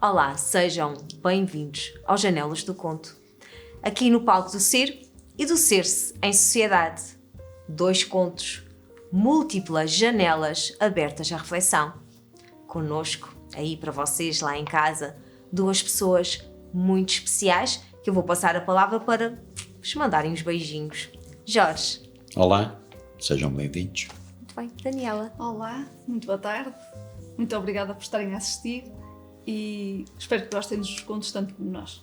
Olá, sejam bem-vindos ao Janelas do Conto. Aqui no palco do Ser e do Ser-se em Sociedade. 2 contos, múltiplas janelas abertas à reflexão. Conosco, aí para vocês lá em casa, 2 pessoas muito especiais que eu vou passar a palavra para vos mandarem uns beijinhos. Jorge. Olá, sejam bem-vindos. Muito bem, Daniela. Olá, muito boa tarde. Muito obrigada por estarem a assistir e espero que gostem dos contos tanto como nós.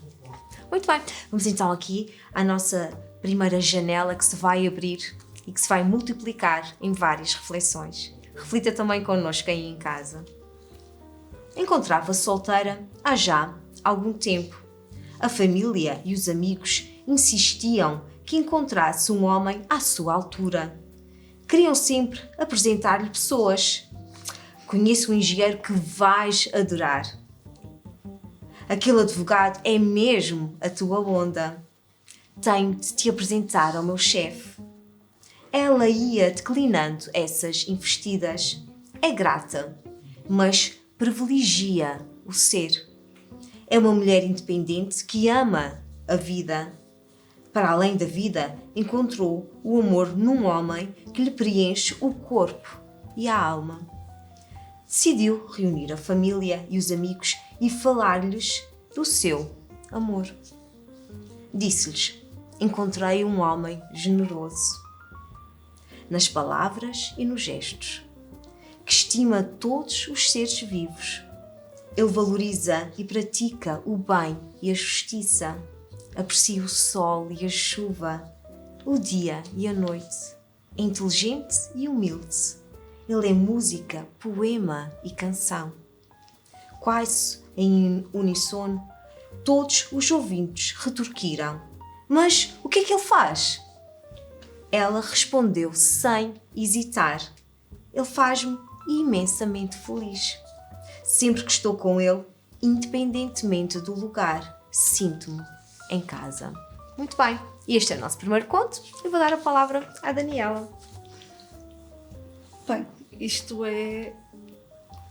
Muito bem, vamos então aqui à nossa primeira janela que se vai abrir e que se vai multiplicar em várias reflexões. Reflita também connosco aí em casa. Encontrava-se solteira há já algum tempo. A família e os amigos insistiam que encontrasse um homem à sua altura. Queriam sempre apresentar-lhe pessoas. Conheço um engenheiro que vais adorar. Aquele advogado é mesmo a tua onda. Tenho de te apresentar ao meu chefe. Ela ia declinando essas investidas. É grata, mas privilegia o ser. É uma mulher independente que ama a vida. Para além da vida, encontrou o amor num homem que lhe preenche o corpo e a alma. Decidiu reunir a família e os amigos e falar-lhes do seu amor. Disse-lhes: encontrei um homem generoso, nas palavras e nos gestos, que estima todos os seres vivos. Ele valoriza e pratica o bem e a justiça, aprecia o sol e a chuva, o dia e a noite. É inteligente e humilde. Ele é música, poema e canção. Quase em uníssono, todos os ouvintes retorquiram: mas o que é que ele faz? Ela respondeu sem hesitar: ele faz-me imensamente feliz. Sempre que estou com ele, independentemente do lugar, sinto-me em casa. Muito bem, e este é o nosso primeiro conto. Eu vou dar a palavra à Daniela. Bem, isto é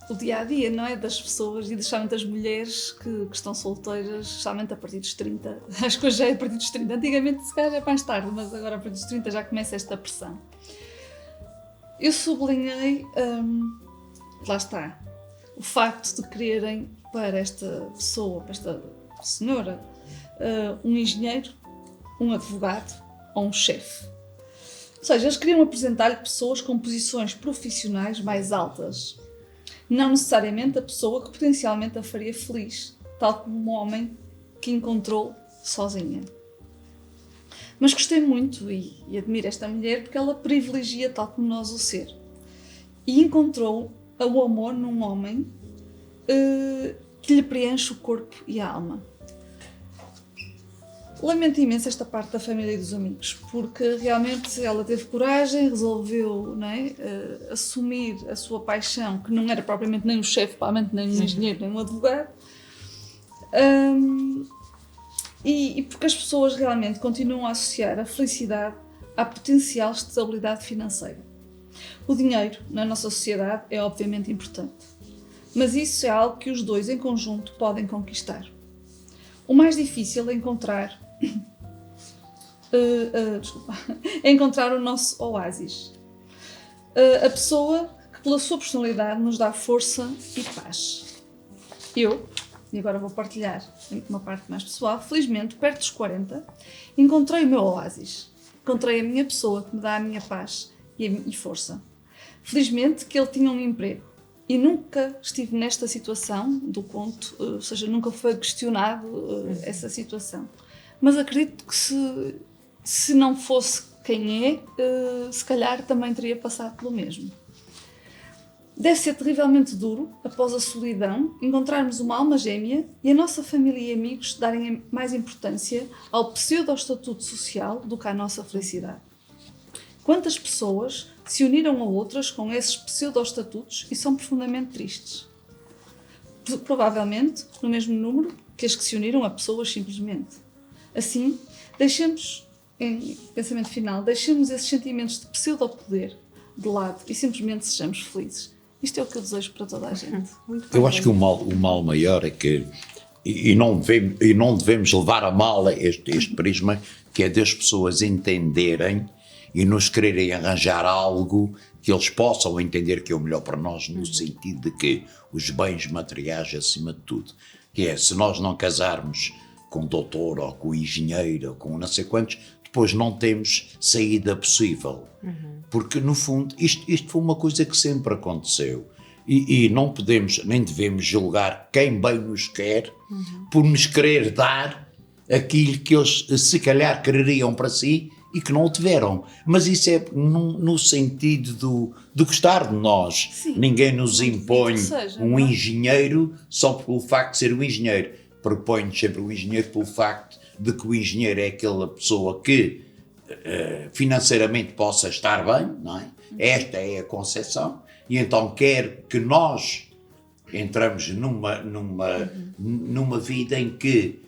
o dia-a-dia, não é? Das pessoas e especialmente das mulheres que estão solteiras, especialmente a partir dos 30. Acho que hoje já é a partir dos 30. Antigamente se calhar é mais tarde, mas agora a partir dos 30 já começa esta pressão. Eu sublinhei, lá está, o facto de quererem para esta pessoa, para esta senhora, um engenheiro, um advogado ou um chefe. Ou seja, eles queriam apresentar-lhe pessoas com posições profissionais mais altas. Não necessariamente a pessoa que potencialmente a faria feliz, tal como um homem que encontrou sozinha. Mas gostei muito e admiro esta mulher porque ela privilegia tal como nós o ser. E encontrou o amor num homem que lhe preenche o corpo e a alma. Lamento imenso esta parte da família e dos amigos, porque realmente ela teve coragem, resolveu, não é, assumir a sua paixão, que não era propriamente nem um chefe, provavelmente nem um engenheiro, nem um advogado, e porque as pessoas realmente continuam a associar a felicidade à potencial estabilidade financeira. O dinheiro na nossa sociedade é obviamente importante, mas isso é algo que os dois em conjunto podem conquistar. O mais difícil é encontrar é encontrar o nosso oásis. A pessoa que pela sua personalidade nos dá força e paz. Eu, e agora vou partilhar uma parte mais pessoal, felizmente, perto dos 40, encontrei o meu oásis. Encontrei a minha pessoa que me dá a minha paz e força. Felizmente que ele tinha um emprego. E nunca estive nesta situação do conto, ou seja, nunca foi questionado essa situação. Mas acredito que se não fosse quem é, se calhar também teria passado pelo mesmo. Deve ser terrivelmente duro, após a solidão, encontrarmos uma alma gêmea e a nossa família e amigos darem mais importância ao pseudo-estatuto social do que à nossa felicidade. Quantas pessoas se uniram a outras com esses pseudo-estatutos e são profundamente tristes? Provavelmente no mesmo número que as que se uniram a pessoas simplesmente. Assim, deixemos, em pensamento final, deixemos esses sentimentos de pseudo-poder de lado e simplesmente sejamos felizes. Isto é o que eu desejo para toda a gente. Muito Eu bem. acho que o mal maior é que, e não devemos levar a mal este prisma, que é das pessoas entenderem e nos quererem arranjar algo que eles possam entender que é o melhor para nós, no sentido de que os bens materiais acima de tudo. Que é, se nós não casarmos com o doutor ou com o engenheiro ou com não sei quantos, depois não temos saída possível. Porque, no fundo, isto foi uma coisa que sempre aconteceu. E não podemos, nem devemos julgar quem bem nos quer por nos querer dar aquilo que eles, se calhar, quereriam para si e que não o tiveram. Mas isso é no sentido do gostar de nós. Sim. Ninguém nos impõe seja, um não é? engenheiro só pelo facto de ser um engenheiro. Propõe-nos sempre o engenheiro pelo facto de que o engenheiro é aquela pessoa que financeiramente possa estar bem, não é? Esta é a concepção, e então quer que nós entramos numa vida em que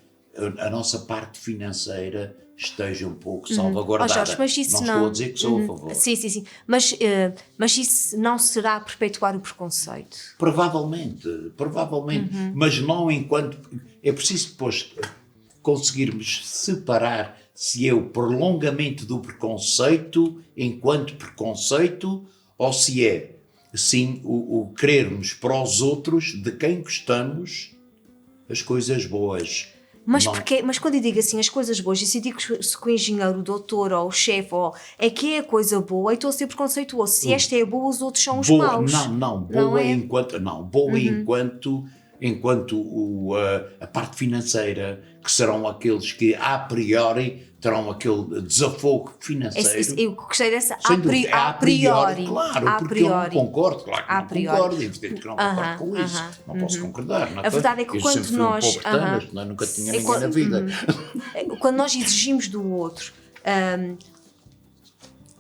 a nossa parte financeira esteja um pouco salvaguardada. Jorge, mas isso não estou a dizer que sou a favor. Sim. Mas isso não será perpetuar o preconceito? Provavelmente, mas não enquanto... É preciso depois conseguirmos separar se é o prolongamento do preconceito enquanto preconceito ou se é, sim, o querermos para os outros de quem gostamos as coisas boas. Mas, Não. mas quando eu digo assim as coisas boas, e se eu digo que o engenheiro, o doutor ou o chefe é que é a coisa boa, eu estou a ser preconceituoso. Se esta é boa, os outros são os Boa, maus. boa é? enquanto a parte financeira, que serão aqueles que a priori terão aquele desafogo financeiro. Eu gostei dessa Sem dúvida, a priori. Claro, A porque eu não priori. concordo, claro que A não priori. concordo, evidente que não concordo com isso, não posso concordar. Não é? A verdade é que Eu quando sempre fui nós- um pobre tanas, não é? Nunca tinha É ninguém quando- na vida. Quando nós exigimos do outro,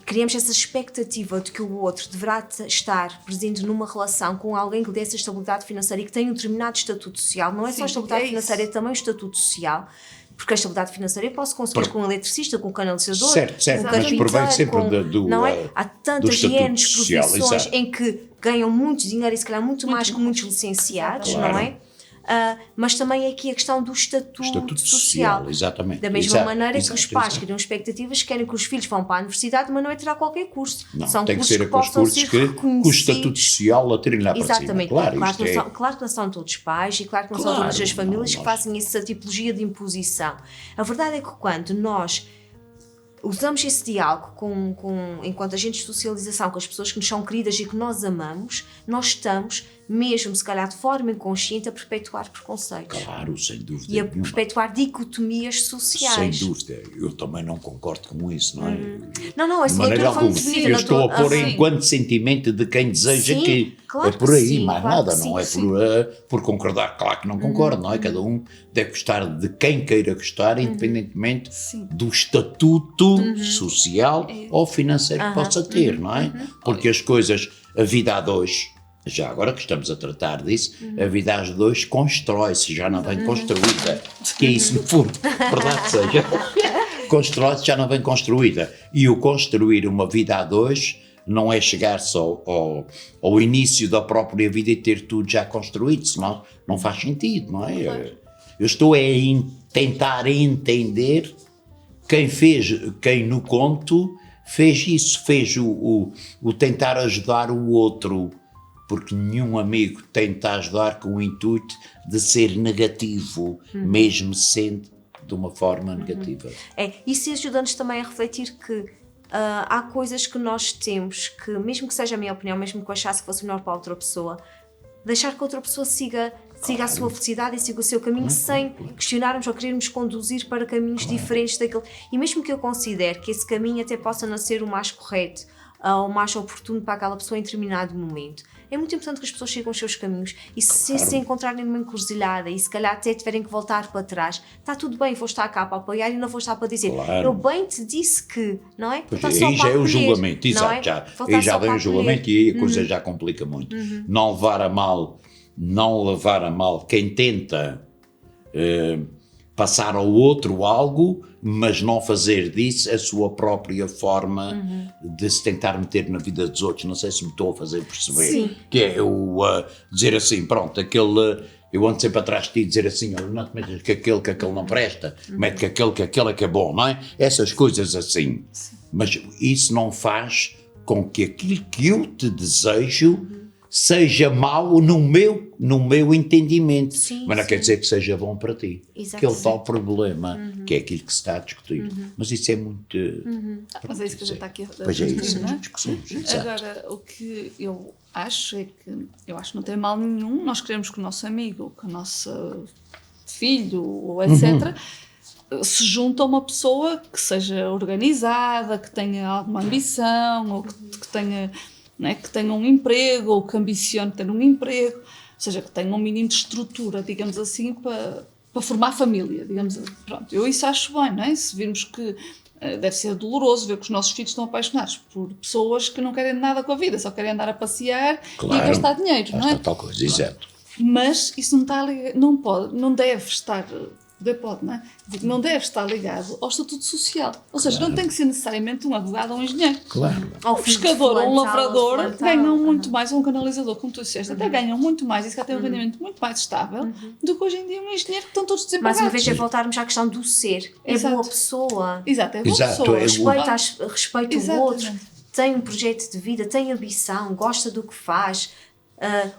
criamos essa expectativa de que o outro deverá estar presente numa relação com alguém que lhe dê essa estabilidade financeira e que tenha um determinado estatuto social. Não é só Sim, a estabilidade é isso. financeira, é também o estatuto social. Porque a estabilidade financeira eu posso conseguir com um eletricista, com um canalizador, Certo, com um mas carpinteiro, provém sempre com, não é? Há do tantas estatuto hienes social, profissões exato. em que ganham muito dinheiro e se calhar muito mais que muitos licenciados, Claro. não é? Mas também é aqui a questão do estatuto Estatuto social. social, exatamente. Da mesma Exato, maneira que exato, os pais exato. criam expectativas, querem que os filhos vão para a universidade, mas não é tirar qualquer curso. Não, São tem que cursos ser que aqueles possam cursos ser que o reconhecidos. estatuto social a terem lá para cima. Exatamente. Claro, Claro isto que é... não são todos pais e claro que não são Claro, todas as famílias não, que nós- fazem essa tipologia de imposição. A verdade é que quando nós usamos esse diálogo enquanto agentes de socialização com as pessoas que nos são queridas e que nós amamos, nós estamos, mesmo se calhar de forma inconsciente, a perpetuar preconceitos. Claro, sem dúvida E a nenhuma. perpetuar dicotomias sociais. Sem dúvida. Eu também não concordo com isso, não é? Não, essa De maneira leitura foi alguma. muito bonita. Eu estou a pôr sim. enquanto sentimento de quem deseja Sim, que claro é por que aí, sim, mais claro nada, que não sim, é por concordar. Claro que não concordo, não é? Cada um deve gostar de quem queira gostar, independentemente Sim. do estatuto social ou financeiro que possa ter, não é? Porque as coisas, a vida a dois, já agora que estamos a tratar disso, a vida a dois constrói-se, já não vem construída. Que é isso, no fundo, verdade seja. Constrói-se, já não vem construída. E o construir uma vida a dois não é chegar só ao início da própria vida e ter tudo já construído, senão não faz sentido, não é? Eu estou a tentar entender quem no conto fez isso, fez o tentar ajudar o outro, porque nenhum amigo tenta ajudar com o intuito de ser negativo, mesmo sendo de uma forma negativa. Isso ajuda-nos também a refletir que há coisas que nós temos que, mesmo que seja a minha opinião, mesmo que eu achasse que fosse melhor para outra pessoa, deixar que a outra pessoa siga a sua felicidade e siga o seu caminho sem questionarmos ou querermos conduzir para caminhos diferentes daquele. E mesmo que eu considere que esse caminho até possa não ser o mais correto ou o mais oportuno para aquela pessoa em determinado momento, é muito importante que as pessoas sigam os seus caminhos e se encontrarem numa encruzilhada e se calhar até tiverem que voltar para trás, está tudo bem, vou estar cá para apoiar e não vou estar para dizer eu bem te disse que, não é? Pois, aí já é o julgamento, exato, aí já vem o julgamento e aí a coisa já complica muito. Não levar a mal quem tenta passar ao outro algo, mas não fazer disso a sua própria forma de se tentar meter na vida dos outros. Não sei se me estou a fazer perceber. Sim. Que é eu dizer assim, pronto, aquele... Eu ando sempre atrás de ti e dizer assim, olha, não te metas que aquele não presta, mete que aquele é que é bom, não é? Essas coisas assim. Sim. Mas isso não faz com que aquilo que eu te desejo seja mau no meu entendimento. Sim, Mas não sim. quer dizer que seja bom para ti. Exato. Aquele tal problema, que é aquilo que se está a discutir. Mas isso é muito... Mas é isso que a gente está aqui a Pois é isso, discutir, não as é? discussões. Exato. Agora, o que eu acho é que eu acho que não tem mal nenhum nós queremos que o nosso amigo, que o nosso filho, ou etc., se junte a uma pessoa que seja organizada, que tenha alguma ambição, ou que tenha, não é, que tenha um emprego, ou que ambicione ter um emprego, ou seja, que tenha um mínimo de estrutura, digamos assim, para formar família, digamos assim. Pronto, eu isso acho bem, não é? Se virmos que deve ser doloroso ver que os nossos filhos estão apaixonados por pessoas que não querem nada com a vida, só querem andar a passear e a gastar dinheiro, não é? Tal coisa, exato. Mas isso não está ligado, não deve estar, não é? Não deve estar ligado ao estatuto social. Ou seja, não tem que ser necessariamente um advogado ou um engenheiro. Claro. Ao Um filho de pescador ou um fulano, lavrador tal, ganham tal. muito mais, ou um canalizador, como tu disseste, até ganham muito mais, e se calhar têm um rendimento muito mais estável do que hoje em dia um engenheiro que estão todos Mais desempregados. uma vez é voltarmos à questão do ser. É Exato. boa pessoa. Exato, é boa Exato, pessoa. é Respeita o Exatamente. outro, tem um projeto de vida, tem ambição, gosta do que faz.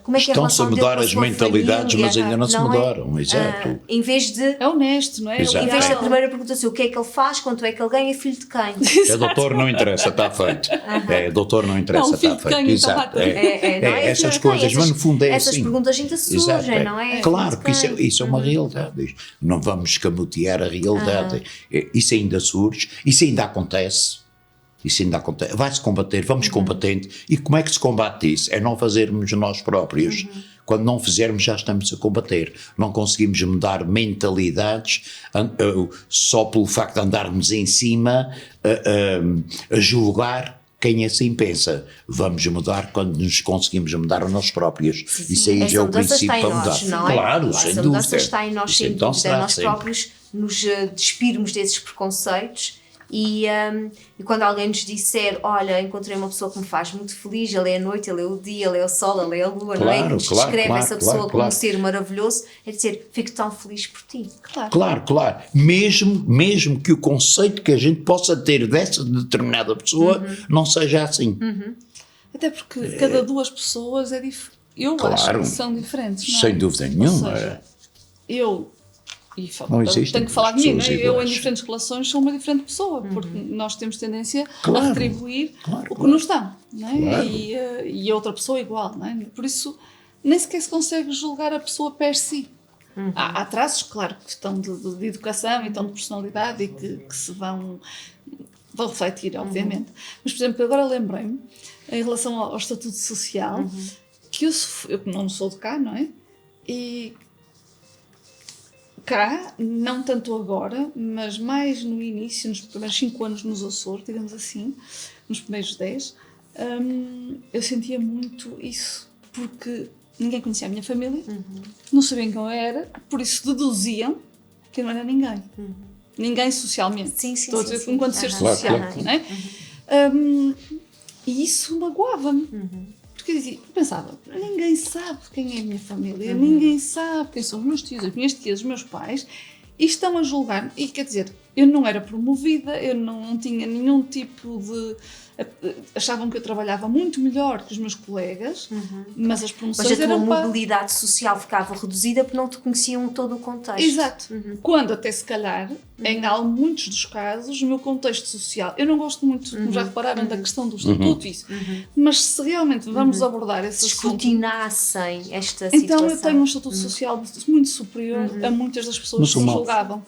Como é que é a Estão-se a relação dele mudar com a as sua mentalidades, família, mas ainda não se é? mudaram, exato. Em vez de... É honesto, não é? Exato. Em vez da Leal. primeira pergunta ser o que é que ele faz, quanto é que ele ganha, é filho de quem? É doutor, não interessa, está feito. É doutor, não interessa, Não, filho está de feito. quem, então Exato. mata. Não é essas filho de coisas, quem? mas no fundo é essas assim. perguntas ainda surgem, Exato, não é? Claro, Filho que de quem? isso é uma realidade. Não vamos escamotear a realidade. Isso ainda surge, isso ainda acontece. Isso ainda acontece. Vai-se combater, vamos combatendo. E como é que se combate isso? É não fazermos nós próprios. Quando não fizermos, já estamos a combater. Não conseguimos mudar mentalidades só pelo facto de andarmos em cima a julgar quem assim pensa. Vamos mudar quando nos conseguimos mudar a nós próprios. Isso aí já é o princípio para mudar. Não é? Claro, sem Essa dúvida. mudança está em nós, Isso sem então dúvida. será Nós sempre. próprios nos despirmos desses preconceitos e quando alguém nos disser, olha, encontrei uma pessoa que me faz muito feliz, ele é a noite, ele é o dia, ele é o sol, ele é a lua, não é? Claro, Que nos claro, descreve claro, essa pessoa claro, como um claro. ser maravilhoso, é dizer, fico tão feliz por ti. Claro. Mesmo que o conceito que a gente possa ter dessa determinada pessoa não seja assim. Até porque cada duas pessoas é diferente. Eu acho Claro. que são diferentes, não é? Sem dúvida nenhuma. Ou seja, eu Não eu existem tenho que falar de mim, não é? pessoas Eu em iguais. diferentes relações sou uma diferente pessoa, porque nós temos tendência Claro. a retribuir Claro, o que claro. nos dão, não é? Claro. E a outra pessoa igual, não é? Por isso nem sequer se consegue julgar a pessoa per si. Há traços, claro, que estão de educação e estão de personalidade e que se vão refletir, obviamente. Mas, por exemplo, agora lembrei-me, em relação ao estatuto social, que eu não sou de cá, não é? E cá, não tanto agora, mas mais no início, nos primeiros 5 anos nos Açores, digamos assim, nos primeiros 10, eu sentia muito isso, porque ninguém conhecia a minha família, não sabiam quem eu era, por isso deduziam que eu não era ninguém. Ninguém socialmente. Sim, Estou a dizer sim. enquanto ser Aham. social. Claro. Não é? E isso magoava-me. Porque eu pensava, ninguém sabe quem é a minha família, ninguém sabe quem são os meus tios, as minhas tias, os meus pais, e estão a julgar. E quer dizer, eu não era promovida, eu não tinha nenhum tipo de... Achavam que eu trabalhava muito melhor que os meus colegas, mas as promoções Mas a tua eram para... mobilidade social ficava reduzida porque não te conheciam todo o contexto. Exato. Quando até se calhar, em muitos dos casos, o meu contexto social, eu não gosto muito, como já repararam, da questão do estatuto, isso, mas se realmente vamos abordar esse assunto, Escrutinassem esta então situação. eu tenho um estatuto social muito superior a muitas das pessoas Mas que me mal. julgavam.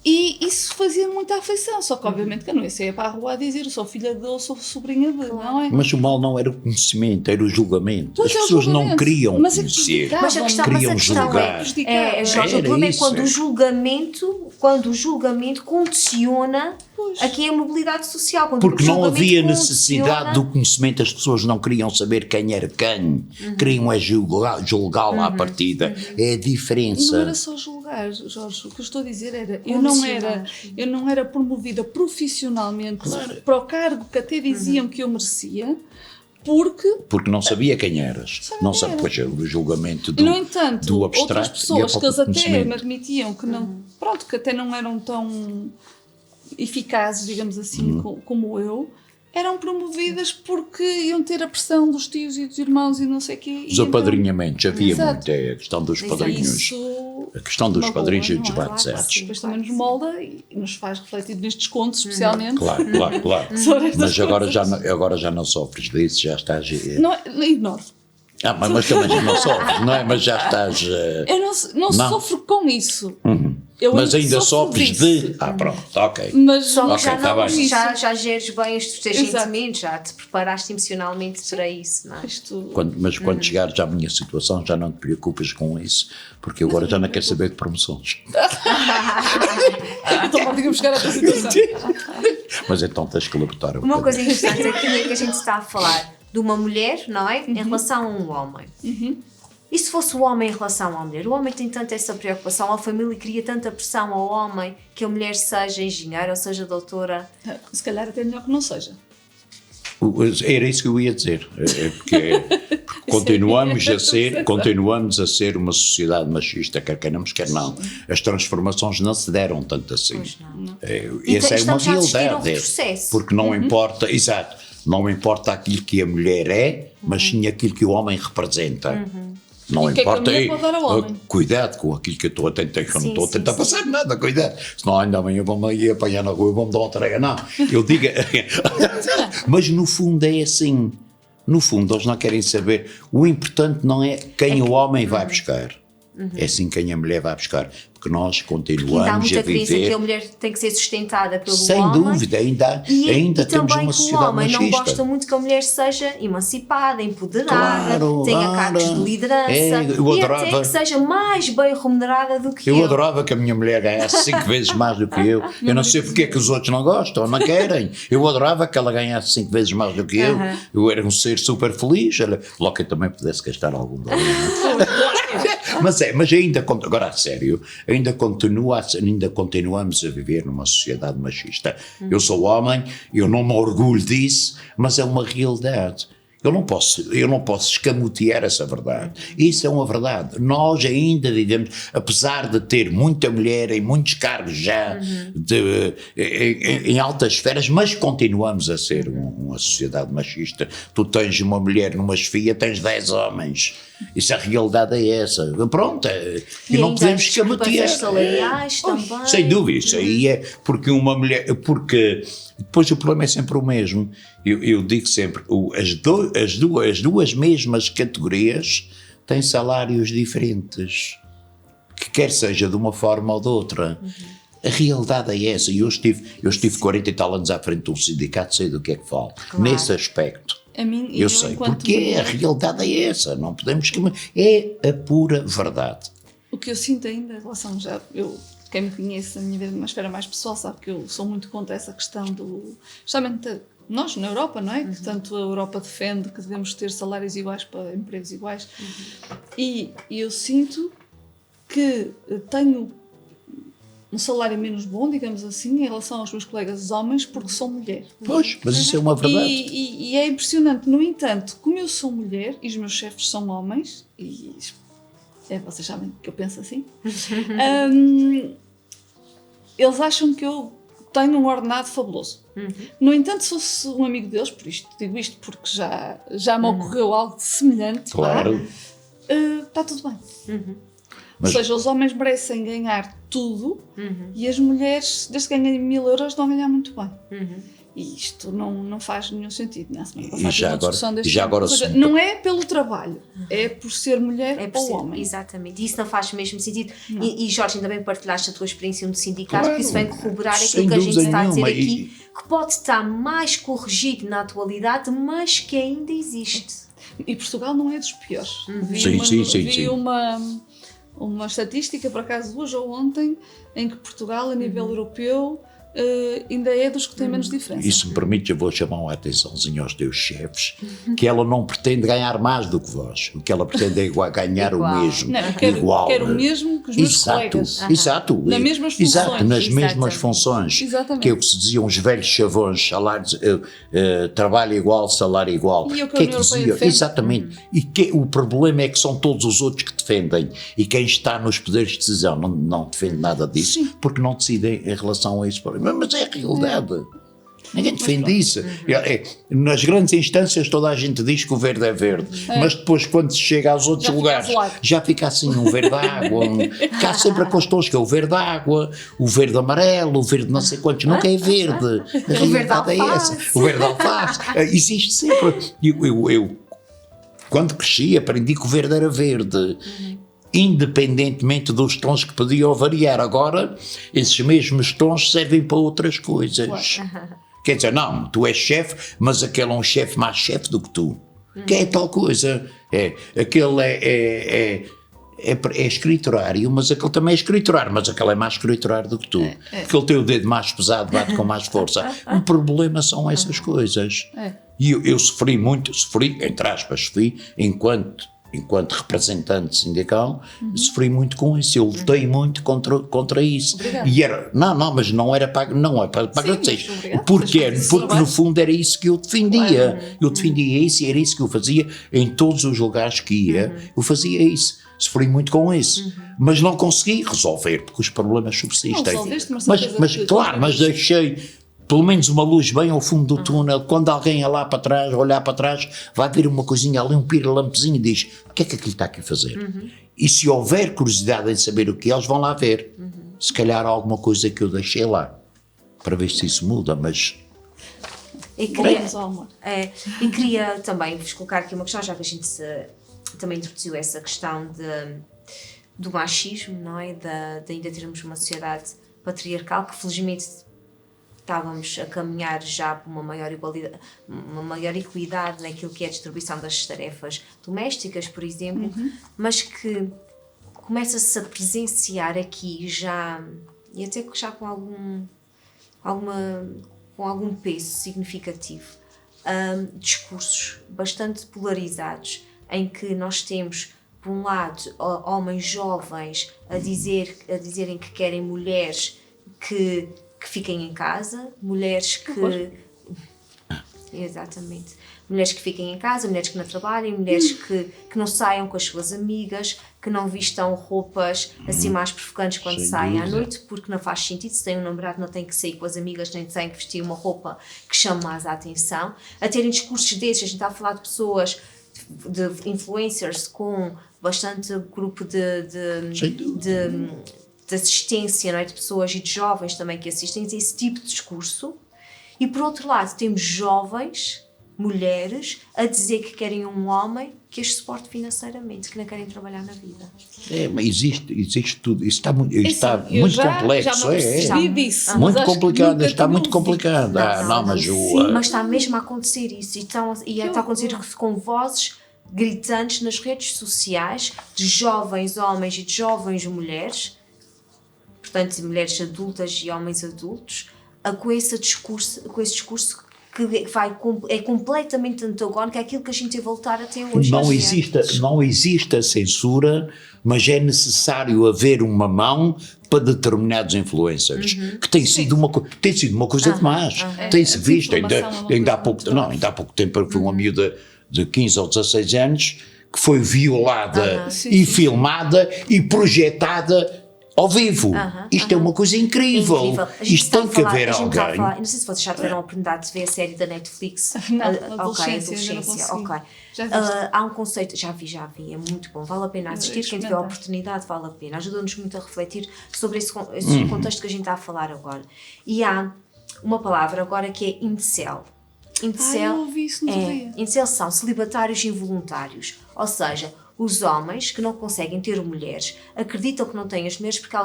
E isso fazia muita afeição, só que obviamente que eu não ia sair para a rua a dizer eu sou filha de ou sou sobrinha de, não é? Mas o mal não era o conhecimento, era o julgamento. Pois As é, o pessoas não julgamento. queriam Mas é que conhecer. prejudicavam. Mas a questão, Queriam julgar. Jorge, o Era problema é isso, quando é. quando o julgamento condiciona Pois. aqui a mobilidade social. Quando Porque o não julgamento havia condiciona- necessidade do conhecimento, as pessoas não queriam saber quem era quem, queriam julgá-lo à partida. É a Não diferença. era só julgar. errar, Jorge. O que eu estou a dizer era, eu não era promovida profissionalmente para o cargo que até diziam que eu merecia, porque não sabia quem eras. Não sabia, pois o julgamento no entanto, do abstrato outras pessoas que eles até me conhecimento. admitiam que não, pronto, que até não eram tão eficazes, digamos assim, como eu, eram promovidas porque iam ter a pressão dos tios e dos irmãos e não sei o quê. Os apadrinhamentos, havia Exato. muito a questão dos padrinhos. Isso, A questão dos uma padrinhos boa, e dos não é? batizados. Depois também nos molda e nos faz refletir nestes contos, especialmente. Claro. Sobre estas Mas agora coisas. agora já não sofres disso, já estás. Não, ignoro. Mas também já não sofres, não é? Mas já estás. Eu não sofro com isso. Eu Mas ainda sofro sofres disso. de. Pronto, ok. Mas Só que Ok, já, tá não, bem. já geres bem os teus Exato. sentimentos, já te preparaste emocionalmente para isso, não é? isto, Mas quando chegares à minha situação, já não te preocupes com isso, porque eu agora já não quero saber de promoções. então podemos chegar a essa situação. Mas então tens que lutar. Uma coisa interessante aqui é que a gente está a falar de uma mulher, não é? Em relação a um homem. E se fosse o homem em relação à mulher? O homem tem tanta essa preocupação, a família cria tanta pressão ao homem que a mulher seja engenheira ou seja doutora. Se calhar até melhor que não seja. Era isso que eu ia dizer, porque continuamos a ser uma sociedade machista, quer queiramos, quer não. As transformações não se deram tanto assim. Pois não. Essa é uma estamos a assistir a um realidade. retrocesso. Porque não importa, exato, não importa aquilo que a mulher é, mas sim aquilo que o homem representa. Não E o que é que a importa. mulher pode dar ao homem? Cuidado com aquilo que eu estou a tentar, eu não Sim, estou a sim, tentar sim. passar nada, cuidado. Senão ainda amanhã vão-me ir apanhar na rua e vão-me dar uma trega. Não, eu digo. Mas no fundo é assim. No fundo, eles não querem saber. O importante não é quem o homem vai buscar. É sim quem a mulher vai buscar. Porque nós Ainda há continuamos muita a crença que viver. a mulher tem que ser sustentada pelo Sem homem. dúvida, ainda E temos também uma que o sociedade homem não machista. gosta muito que a mulher seja emancipada, empoderada, Claro, tenha claro. cargos de liderança Eu e adorava- até que seja mais bem remunerada do que Eu ele. adorava que a minha mulher ganhasse 5 vezes mais do que eu. Eu não sei porque é que os outros não gostam, não querem. Eu adorava que ela ganhasse 5 vezes mais do que eu. Eu era um ser super feliz. Logo que eu também pudesse gastar algum dólar. Mas ainda, agora a sério, ainda continuamos a viver numa sociedade machista. Eu sou homem, eu não me orgulho disso, mas é uma realidade. Eu não posso escamotear essa verdade. Isso é uma verdade. Nós ainda vivemos, apesar de ter muita mulher em muitos cargos já em altas esferas, mas continuamos a ser uma sociedade machista. Tu tens uma mulher numa chefia, tens 10 homens. Isso, a realidade é essa. Pronto, e não ainda podemos as escamotear. discrepâncias salariais também. Sem dúvida, isso aí é porque uma mulher, porque depois o problema é sempre o mesmo. Eu digo sempre, as duas mesmas categorias têm salários diferentes, que quer seja de uma forma ou de outra. A realidade é essa. Eu estive 40 e tal anos à frente de um sindicato, sei do que é que falo. Claro. Nesse aspecto. A mim, Eu sei, porque a realidade é essa. Não podemos... É a pura verdade. O que eu sinto ainda em relação quem me conhece a minha vida numa esfera mais pessoal sabe que eu sou muito contra essa questão justamente nós na Europa, não é? Que tanto a Europa defende que devemos ter salários iguais para empregos iguais. E eu sinto que tenho um salário menos bom, digamos assim, em relação aos meus colegas homens, porque sou mulher. Pois, mas isso é uma verdade. E é impressionante. No entanto, como eu sou mulher e os meus chefes são homens, e vocês sabem que eu penso assim, eles acham que eu tenho um ordenado fabuloso. No entanto, se fosse um amigo deles, digo isto porque já me ocorreu algo semelhante, Claro. está tudo bem. Mas- Ou seja, os homens merecem ganhar tudo e as mulheres, desde que ganhem 1000 euros, estão a ganhar muito bem. E isto não faz nenhum sentido. Na semana passada tive uma discussão deste tipo. agora Ou seja, sim. não é pelo trabalho, é por ser mulher É por ou ser- homem. Exatamente, isso não faz mesmo sentido. E Jorge, ainda bem partilhaste a tua experiência no sindicato, Claro. porque isso vem corroborar Sem aquilo que a gente dúvida está a dizer nenhuma. aqui, que pode estar mais corrigido na atualidade, mas que ainda existe. E Portugal não é dos piores. Vi Sim. uma estatística, por acaso hoje ou ontem, em que Portugal, a nível europeu, ainda é dos que têm menos diferença. E se me permite, eu vou chamar uma atençãozinha aos teus chefes, que ela não pretende ganhar mais do que vós. O que ela pretende é ganhar o mesmo. Não, quero o mesmo que os meus colegas. Exato. Nas mesmas funções. Exato, nas mesmas Exatamente. funções. Exatamente. Que é o que se diziam os velhos chavões, salários, trabalho igual, salário igual. E é o que a União Europeia defende. Exatamente. E o problema é que são todos os outros que defendem. E quem está nos poderes de decisão não defende nada disso, porque não decidem em relação a esse problema. Mas é a realidade. Ninguém defende isso. Nas grandes instâncias toda a gente diz que o verde é verde, mas depois quando se chega aos outros lugares já fica assim um verde água, que há sempre aqueles tons que é o verde água, o verde amarelo, o verde não sei quantos, nunca é verde. A realidade é essa. O verde alface. Existe sempre. Eu quando cresci aprendi que o verde era verde. Independentemente dos tons que podiam variar. Agora, esses mesmos tons servem para outras coisas. Quer dizer, não, tu és chefe, mas aquele é um chefe mais chefe do que tu. Que é tal coisa. Aquele é escriturário, mas aquele também é escriturário, mas aquele é mais escriturário do que tu. Porque ele tem o dedo mais pesado, bate com mais força. O problema são essas coisas. E eu sofri muito, entre aspas, enquanto representante sindical, sofri muito com isso. Eu lutei muito contra isso. Obrigado. E era, mas não é para agradecer. Porque no fundo era isso que eu defendia. Claro. Eu defendia isso e era isso que eu fazia em todos os lugares que ia. Eu fazia isso. Sofri muito com isso. Mas não consegui resolver, porque os problemas subsistem. Não resolveste, mas deixei pelo menos uma luz bem ao fundo do túnel. Quando alguém ia lá para trás, olhar para trás, vai ver uma coisinha ali, um pirilampezinho e diz: o que é que aquilo está aqui a fazer? E se houver curiosidade em saber o que é, eles vão lá ver. Se calhar há alguma coisa que eu deixei lá, para ver se isso muda, mas... E queria também vos colocar aqui uma questão, já que a gente também introduziu essa questão do machismo, não é? De ainda termos uma sociedade patriarcal que felizmente estávamos a caminhar já para uma maior equidade naquilo que é a distribuição das tarefas domésticas, por exemplo, mas que começa-se a presenciar aqui já, e até já com algum peso significativo, discursos bastante polarizados, em que nós temos, por um lado, homens jovens a dizerem que querem mulheres que fiquem em casa, mulheres que... Exatamente. Mulheres que fiquem em casa, mulheres que não trabalhem, mulheres que não saiam com as suas amigas, que não vistam roupas assim mais provocantes quando saem à noite, porque não faz sentido. Se tem um namorado, não tem que sair com as amigas, nem tem que vestir uma roupa que chame mais a atenção. A terem discursos desses, a gente está a falar de pessoas, de influencers com bastante grupo de assistência, não é? De pessoas e de jovens também que assistem a esse tipo de discurso. E por outro lado temos jovens, mulheres, a dizer que querem um homem que as suporte financeiramente, que não querem trabalhar na vida. Mas existe tudo, isso está muito complexo. Muito complicado, está muito complicado. Mas está mesmo a acontecer isso, e está a acontecer com vozes gritantes nas redes sociais de jovens homens e de jovens mulheres, portanto mulheres adultas e homens adultos, com esse discurso que é completamente antagónico àquilo que a gente ia voltar até hoje. Não existe a censura, mas é necessário haver uma mão para determinados influencers, que tem sido uma coisa demais. Tem-se visto, ainda há pouco tempo foi uma miúda de 15 ou 16 anos que foi violada e filmada e projetada ao vivo. Isto é uma coisa incrível. Isto tem que haver alguém. Não sei se vocês já tiveram a oportunidade de ver a série da Netflix. Adolescência. Há um conceito, já vi, é muito bom, vale a pena assistir, quem tiver a oportunidade vale a pena, ajuda-nos muito a refletir sobre esse contexto que a gente está a falar agora. E há uma palavra agora que é incel. Incel são celibatários involuntários, ou seja, os homens que não conseguem ter mulheres acreditam que não têm as mulheres porque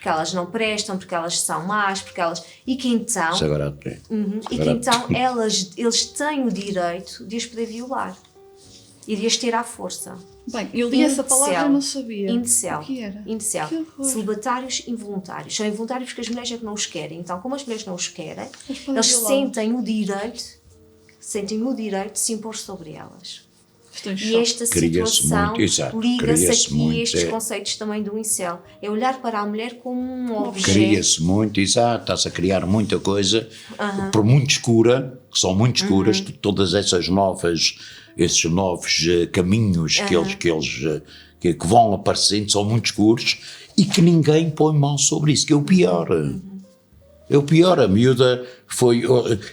elas não prestam, porque elas são más, e que então eles têm o direito de as poder violar. irias ter à força. Bem, eu li essa palavra e não sabia. Indecel. O que era? Indecel. Que horror. Celibatários involuntários. São involuntários porque as mulheres é que não os querem. Então, como as mulheres não os querem, Mas podem eles violá-los. sentem o direito de se impor sobre elas. Estou em E choque. esta Cria-se situação muito, exato, liga-se cria-se aqui muito, a estes é. conceitos também do incel. É olhar para a mulher como um objeto. Cria-se muito, exato, está-se a criar muita coisa, por muito escura, que são muito escuras, todas esses novos caminhos que vão aparecendo são muito escuros e que ninguém põe mão sobre isso, que é o pior. É o pior, a miúda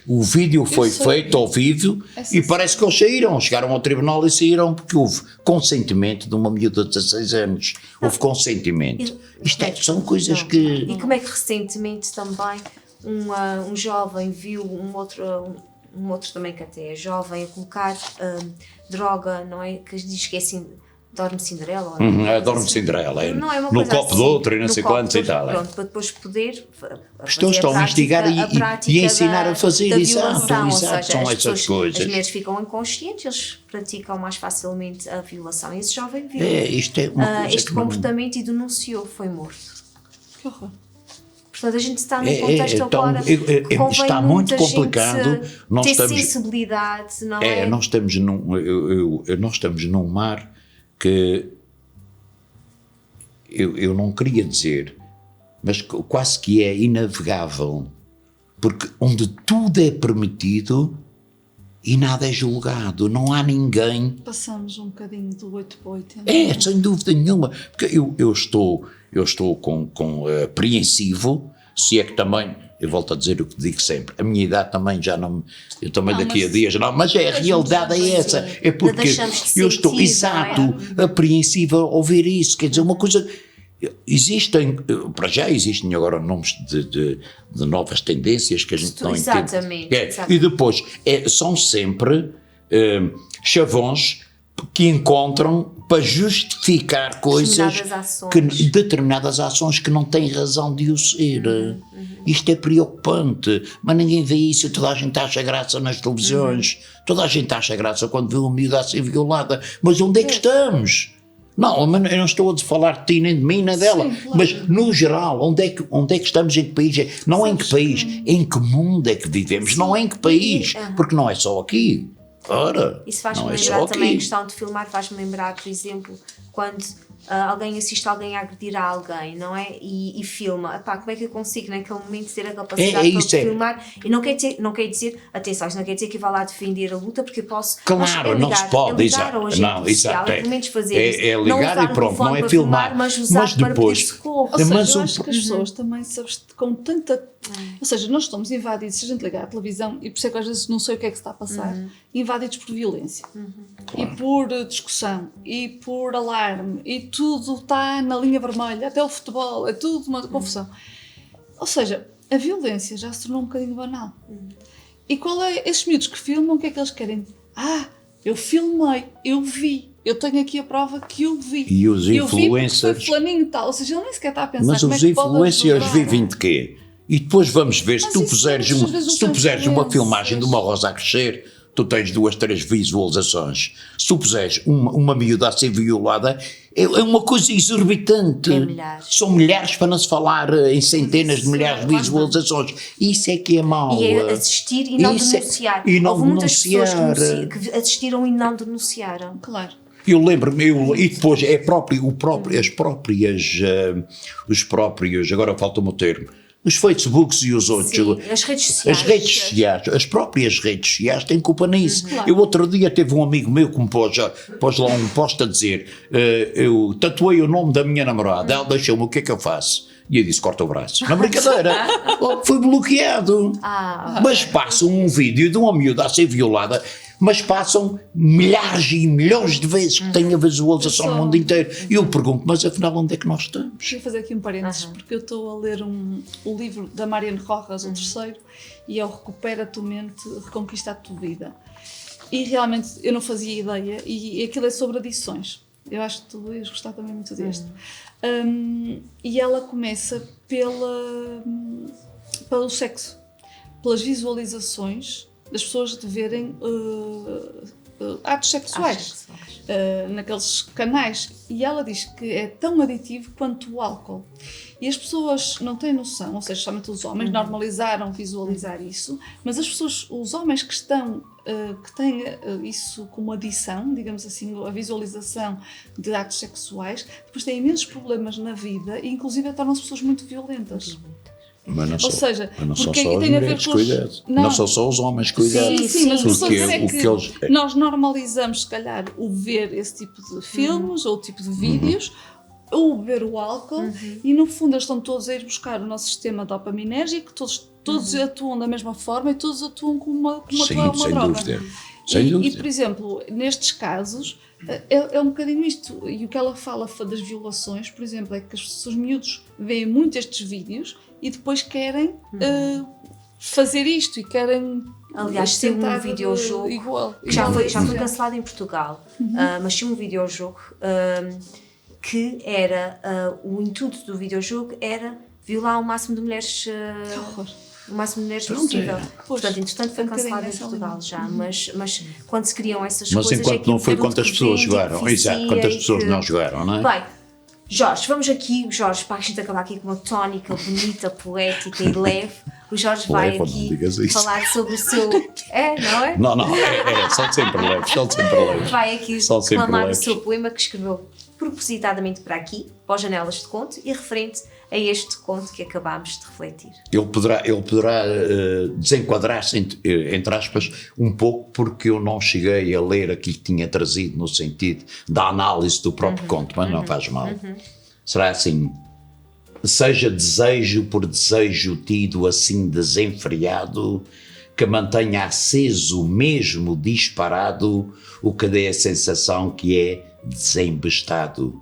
o vídeo foi feito ao vivo e parece que eles chegaram ao tribunal e saíram porque houve consentimento de uma miúda de 16 anos. Houve consentimento. São coisas que... E como é que recentemente também um jovem viu um outro também que até é jovem a colocar droga, não é? Que diz que é assim, dorme Cinderela. Dorme Cinderela, Não é uma no coisa copo assim, de outro e não no sei copo quantos de e outro, tal. Pronto, para depois poder Estão a instigar e ensinar a fazer, da exato, violação, ou exato, seja, são as essas coisas. As mulheres ficam inconscientes, eles praticam mais facilmente a violação. E esse jovem viu Isto é uma coisa este que não... comportamento e denunciou, foi morto. Que horror. Portanto, a gente está num contexto então, agora que convém está muito muita complicado. gente Nós ter estamos- sensibilidade, não é? Nós estamos num mar que eu não queria dizer, mas quase que é inavegável, porque onde tudo é permitido e nada é julgado, não há ninguém. Passamos um bocadinho do 8 para o 80. Sem dúvida nenhuma, porque eu estou apreensivo, se é que também, eu volto a dizer o que digo sempre, a minha idade também já não, eu também Não, daqui a mas- dias, não, mas a realidade é essa, é porque deixamos de eu estou, sentir, exato, não apreensivo a ouvir isso, quer dizer, uma coisa, para já existem agora nomes de novas tendências que a gente não entende. Exatamente, E depois, são sempre chavões que encontram para justificar coisas, determinadas ações que não têm razão de o ser. Isto é preocupante, mas ninguém vê isso, toda a gente acha graça nas televisões, toda a gente acha graça quando vê uma miúda a ser violada, mas onde é que estamos? Não, eu não estou a falar de ti, nem de mim, nem dela, Sim, claro. mas no geral, onde é que estamos, em que país? Não é em que país, em que mundo é que vivemos, não é em que país, porque não é só aqui. Ora, Isso faz-me não é lembrar só também a aqui. questão de filmar, faz-me lembrar, por exemplo, quando alguém assiste alguém a agredir a alguém, não é? E filma. Epá, como é que eu consigo naquele momento ter a capacidade de filmar? E não quer dizer, atenção, isto não quer dizer que eu vá lá defender a luta, porque eu posso... Claro, não se pode, ligar ao agente policial, pelo menos fazer isso. É Não ligar usar e o pronto, telefone não é para filmar, mas usar mas para depois... pedir socorro. Ou seja, Mas eu um- acho que as pessoas também, sabes, com tanta... Ou seja, nós estamos invadidos, se a gente ligar à televisão, e por isso é que às vezes não sei o que é que se está a passar, invadidos por violência, e por discussão, e por alarme, e tudo está na linha vermelha, até o futebol, é tudo uma confusão. Ou seja, a violência já se tornou um bocadinho banal. E qual é, esses miúdos que filmam, o que é que eles querem? Eu filmei, eu vi. Eu tenho aqui a prova que eu vi. E os Eu vi porque influencers... foi fulaninho e tal. Ou seja, ele nem sequer está a pensar Mas como os é que pode influencers ajudar. vivem de quê? E depois vamos ver, se Mas tu isso puseres às vezes não são uma influencers. filmagem de uma rosa a crescer, tu tens 2, 3 visualizações. Se tu puseres uma miúda a ser violada, é uma coisa exorbitante. É milhares. São milhares para não se falar em centenas de milhares de visualizações. Isso é que é mau. E é assistir e não Isso é- denunciar. e não Houve muitas pessoas denunciar. que assistiram e não denunciaram. Claro. Eu lembro-me, e depois os próprios, agora falta-me o termo, os Facebooks e os outros. Sim, as redes sociais. As redes sociais, as próprias redes sociais têm culpa nisso. Claro. Eu outro dia teve um amigo meu que me pôs lá um post a dizer, eu tatuei o nome da minha namorada, ela deixou-me, o que é que eu faço? E eu disse, corta o braço. Na brincadeira, foi bloqueado. Mas passam um vídeo de uma miúda a ser violada, mas passam milhares e milhões de vezes que tem a visualização no mundo inteiro. E eu pergunto, mas afinal onde é que nós estamos? Deixa eu fazer aqui um parênteses, porque eu estou a ler o livro da Marianne Rojas, o terceiro, e é o Recupera a tua mente, reconquista a tua vida. E realmente eu não fazia ideia, e aquilo é sobre adições. Eu acho que tu ias gostar também muito deste. E ela começa pelo sexo, pelas visualizações das pessoas de verem atos sexuais. Naqueles canais, e ela diz que é tão aditivo quanto o álcool. E as pessoas não têm noção, ou seja, somente os homens normalizaram visualizar isso, mas as pessoas, os homens que estão, que têm isso como adição, digamos assim, a visualização de atos sexuais, depois têm imensos problemas na vida e inclusive tornam-se pessoas muito violentas. Mas não Ou seja, não são porque só as tem a ver mulheres, com os... cuidado. Não. Não são só os homens, cuidado. Sim, mas o que estou a dizer é Porque que o que eles... nós normalizamos, se calhar, o ver esse tipo de filmes ou o tipo de vídeos, ou beber o álcool, e no fundo eles estão todos a ir buscar o nosso sistema dopaminérgico, todos atuam da mesma forma e todos atuam como uma Sim, droga. sem dúvida. Sem E, dúvida. por exemplo, nestes casos, é um bocadinho isto. E o que ela fala das violações, por exemplo, é que as pessoas miúdos veem muito estes vídeos e depois querem fazer isto e querem. Aliás, tem um videojogo igual, que já foi cancelado em Portugal, mas tinha um videojogo que era, o intuito do videojogo era violar o máximo de mulheres, Que horror. o máximo de mulheres Pronto, possível. é. Portanto, entretanto foi um bocadinho cancelado em nessa Portugal linha. já, mas quando se criam essas Mas coisas... enquanto não foi quantas pessoas jogaram. Exato, quantas pessoas não jogaram, não é? Bem, Jorge, vamos aqui, Jorge, para a gente acabar aqui com uma tónica bonita, poética e leve, o Jorge vai Leva, não aqui digas isso. falar sobre o seu... Não é? Não, só sempre leves, só sempre leves. Vai aqui Só sempre reclamar o leves. seu poema que escreveu propositadamente para aqui, para as janelas de conto, e referente a este conto que acabámos de refletir. Ele poderá desenquadrar-se, entre aspas, um pouco, porque eu não cheguei a ler aquilo que tinha trazido no sentido da análise do próprio conto, mas não faz mal. Será assim: seja desejo por desejo tido assim desenfreado, que mantenha aceso mesmo disparado o que dê a sensação que é desembestado.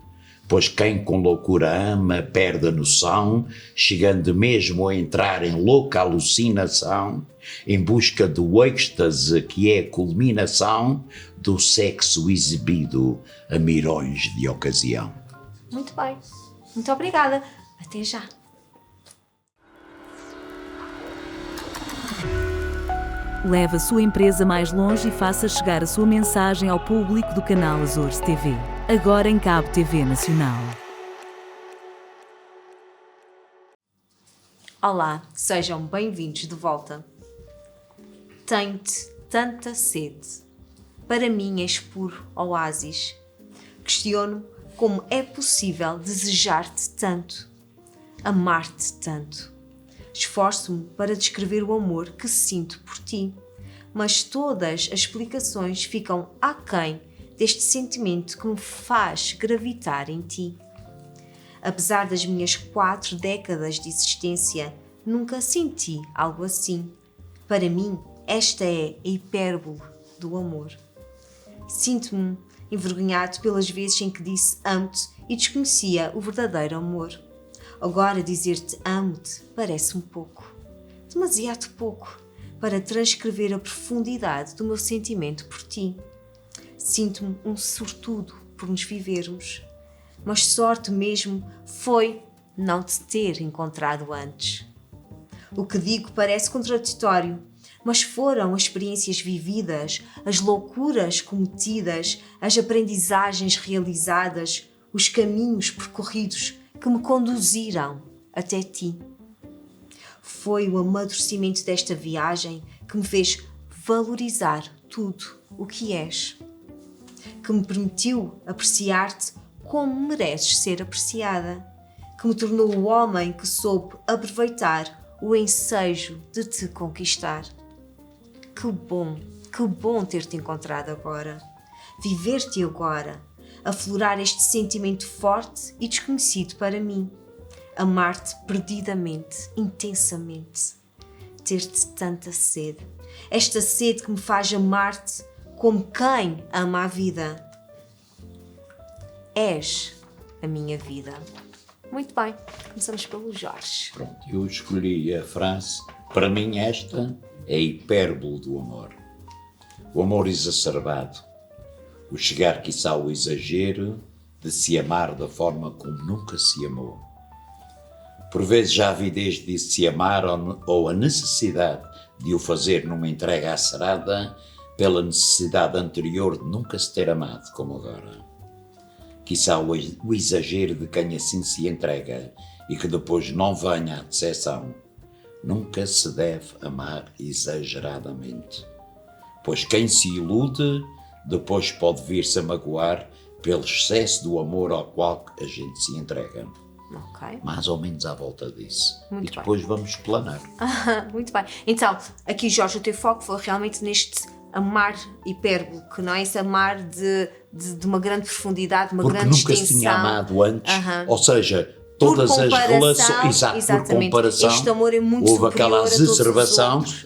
Pois quem com loucura ama perde a noção, chegando mesmo a entrar em louca alucinação, em busca do êxtase que é a culminação do sexo exibido a mirões de ocasião. Muito bem. Muito obrigada. Até já. Leve a sua empresa mais longe e faça chegar a sua mensagem ao público do canal Azores TV. Agora em Cabo TV Nacional. Olá, sejam bem-vindos de volta. Tenho-te tanta sede. Para mim és puro oásis. Questiono como é possível desejar-te tanto, amar-te tanto. Esforço-me para descrever o amor que sinto por ti, mas todas as explicações ficam aquém deste sentimento que me faz gravitar em ti. Apesar das minhas 4 décadas de existência, nunca senti algo assim. Para mim, esta é a hipérbole do amor. Sinto-me envergonhado pelas vezes em que disse amo-te e desconhecia o verdadeiro amor. Agora dizer-te amo-te parece-me pouco, demasiado pouco, para transcrever a profundidade do meu sentimento por ti. Sinto-me um sortudo por nos vivermos, mas sorte mesmo foi não te ter encontrado antes. O que digo parece contraditório, mas foram as experiências vividas, as loucuras cometidas, as aprendizagens realizadas, os caminhos percorridos que me conduziram até ti. Foi o amadurecimento desta viagem que me fez valorizar tudo o que és, que me permitiu apreciar-te como mereces ser apreciada, que me tornou o homem que soube aproveitar o ensejo de te conquistar. Que bom ter-te encontrado agora, viver-te agora, aflorar este sentimento forte e desconhecido para mim, amar-te perdidamente, intensamente, ter-te tanta sede, esta sede que me faz amar-te como quem ama a vida. És a minha vida. Muito bem, começamos pelo Jorge. Pronto, eu escolhi a frase: para mim esta é a hipérbole do amor. O amor exacerbado, o chegar quiçá ao exagero de se amar da forma como nunca se amou. Por vezes já a avidez de se amar ou a necessidade de o fazer numa entrega acerada pela necessidade anterior de nunca se ter amado como agora. Quiçá o exagero de quem assim se entrega e que depois não venha a decepção. Nunca se deve amar exageradamente, pois quem se ilude depois pode vir-se a magoar pelo excesso do amor ao qual a gente se entrega. Ok. Mais ou menos à volta disso. Muito e depois vamos planar. Muito bem. Então, aqui, Jorge, o teu foco foi realmente neste amar hipérbole, que não é esse amar de uma grande profundidade, uma Porque grande nunca extensão. se tinha amado antes, ou seja, Por todas as comparação, relações, por exatamente. comparação, Este amor é muito houve superior aquela a todos os exacerbação outros.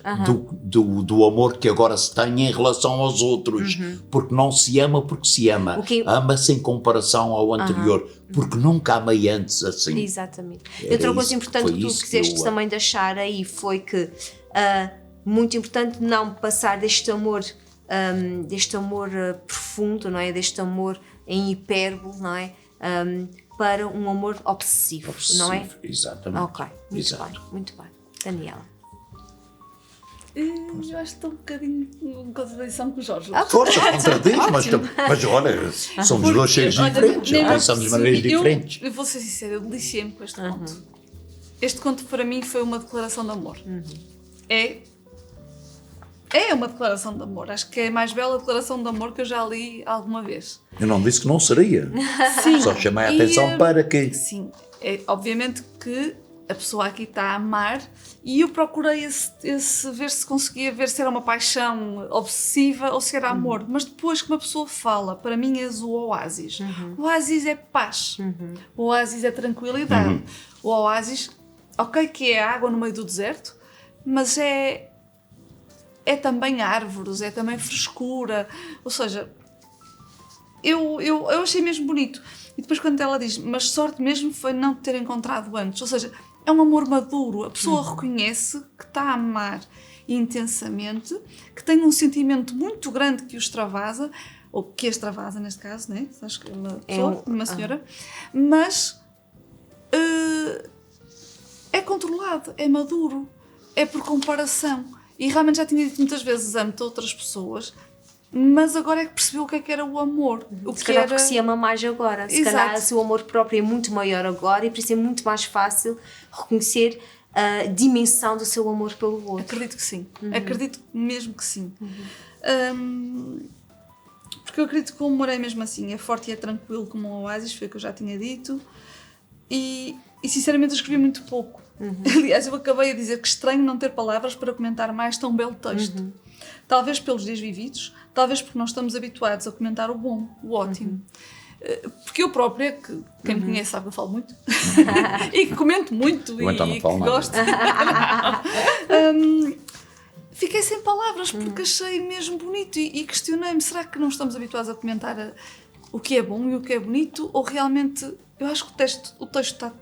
do amor que agora se tem em relação aos outros, porque não se ama porque se ama, ama-se em comparação ao anterior, porque nunca amei antes assim. Exatamente. Era Outra coisa isso, importante foi que tu isso que quiseste eu- também deixar aí foi que muito importante não passar deste amor profundo, não é? Deste amor em hipérbole, não é? Para um amor obsessivo, não é? Exatamente. Ok, muito Exato. bem, muito bem. Daniela. Eu acho que estou um bocadinho em contradição com o Jorge. Força, contradiz, mas olha, somos dois seres Olha, diferentes, nem me pensamos de maneiras apercebi. diferentes. Eu vou ser sincera, eu deliciei-me com este conto. Este conto para mim foi uma declaração de amor. É uma declaração de amor. Acho que é a mais bela declaração de amor que eu já li alguma vez. Eu não disse que não seria, Sim. só chamei a atenção para que... Sim, obviamente que a pessoa aqui está a amar e eu procurei ver se conseguia ver se era uma paixão obsessiva ou se era amor. Mas depois que uma pessoa fala, para mim és o oásis. O oásis é paz. O oásis é tranquilidade. O oásis, ok que é água no meio do deserto, mas é também árvores, é também frescura. Ou seja, eu achei mesmo bonito. E depois quando ela diz, mas sorte mesmo foi não te ter encontrado antes. Ou seja, é um amor maduro. A pessoa reconhece que está a amar intensamente, que tem um sentimento muito grande que o extravasa, ou que a extravasa neste caso, né? Acho que é uma pessoa, uma senhora. Mas é controlado, é maduro, é por comparação. E realmente já tinha dito muitas vezes amo-te a outras pessoas, mas agora é que percebeu o que era o amor. Se calhar porque se ama mais agora. Se calhar o seu amor próprio é muito maior agora e por isso é muito mais fácil reconhecer a dimensão do seu amor pelo outro. Acredito que sim. Acredito mesmo que sim. Porque eu acredito que o amor é mesmo assim. É forte e é tranquilo como um oásis, foi o que eu já tinha dito. E sinceramente eu escrevi muito pouco. Aliás, eu acabei a dizer que estranho não ter palavras para comentar mais tão belo texto. Talvez pelos dias vividos, talvez porque não estamos habituados a comentar o bom, o ótimo. Porque eu própria, quem me conhece sabe que eu falo muito e que comento muito Eu então não falo que nada. gosto. Fiquei sem palavras porque achei mesmo bonito e questionei-me, será que não estamos habituados a comentar o que é bom e o que é bonito? Ou realmente, eu acho que o texto está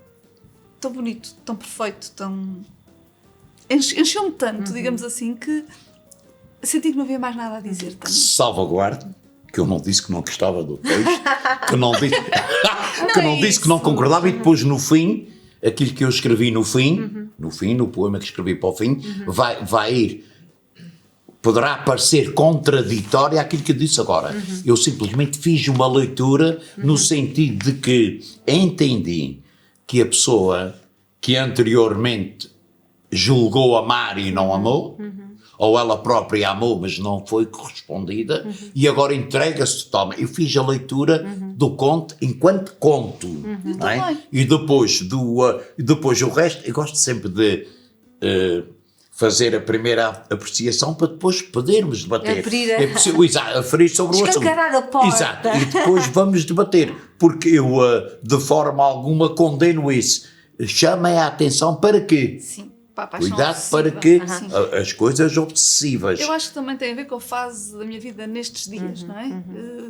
tão bonito, tão perfeito, tão... Encheu-me tanto, digamos assim, que senti que não havia mais nada a dizer. Salvaguarde, que eu não disse que não gostava do texto, que não disse que não concordava, e depois no fim, aquilo que eu escrevi no poema que escrevi para o fim, vai ir, poderá parecer contraditório àquilo que eu disse agora. Eu simplesmente fiz uma leitura no sentido de que entendi que a pessoa que anteriormente julgou amar e não amou, ou ela própria amou, mas não foi correspondida, e agora entrega-se totalmente. Eu fiz a leitura do conto enquanto conto, não é? E depois o resto, eu gosto sempre de fazer a primeira apreciação para depois podermos debater. Aferir sobre o assunto. Escancarar a porta. Exato, e depois vamos debater, porque eu de forma alguma condeno isso. Chamem a atenção para quê? Sim. Para a paixão Cuidado obsessiva. para que as coisas obsessivas. Eu acho que também tem a ver com a fase da minha vida nestes dias, não é?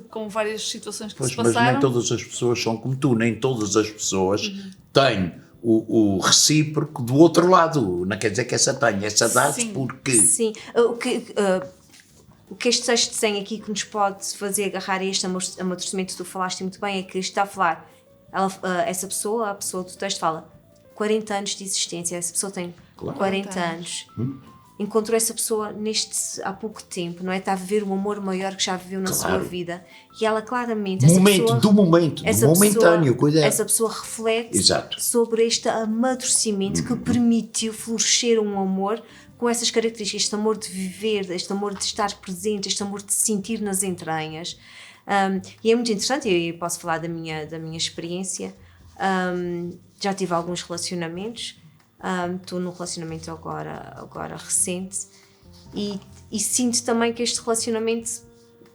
Com várias situações que Pois, se mas passaram. nem todas as pessoas são como tu, nem todas as pessoas têm o recíproco do outro lado. Não quer dizer que essa tenha, essa dá-se Sim. porque... Sim, o que este texto tem aqui que nos pode fazer agarrar a este amadurecimento que tu falaste muito bem é que está a falar, essa pessoa, a pessoa do texto fala 40 anos de existência, essa pessoa tem 40 anos. encontrou essa pessoa há pouco tempo, não é? Está a viver um amor maior que já viveu na sua vida. E ela claramente... do momentâneo, cuidado. Essa pessoa reflete Exato. sobre este amadurecimento que permitiu florescer um amor com essas características, este amor de viver, este amor de estar presente, este amor de sentir nas entranhas. E é muito interessante, eu posso falar da minha experiência. Já tive alguns relacionamentos, estou num relacionamento agora recente e sinto também que este relacionamento,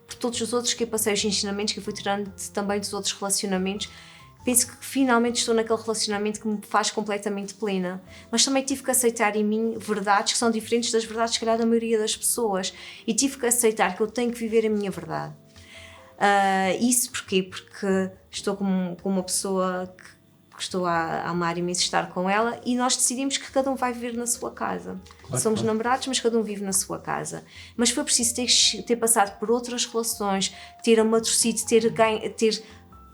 por todos os outros que eu passei, os ensinamentos que eu fui tirando também dos outros relacionamentos, penso que finalmente estou naquele relacionamento que me faz completamente plena, mas também tive que aceitar em mim verdades que são diferentes das verdades, se calhar, da maioria das pessoas, e tive que aceitar que eu tenho que viver a minha verdade. Isso porquê? Porque estou com uma pessoa que estou a amar imenso estar com ela, e nós decidimos que cada um vai viver na sua casa. Somos namorados, mas cada um vive na sua casa. Mas foi preciso ter passado por outras relações, ter amadurecido, ter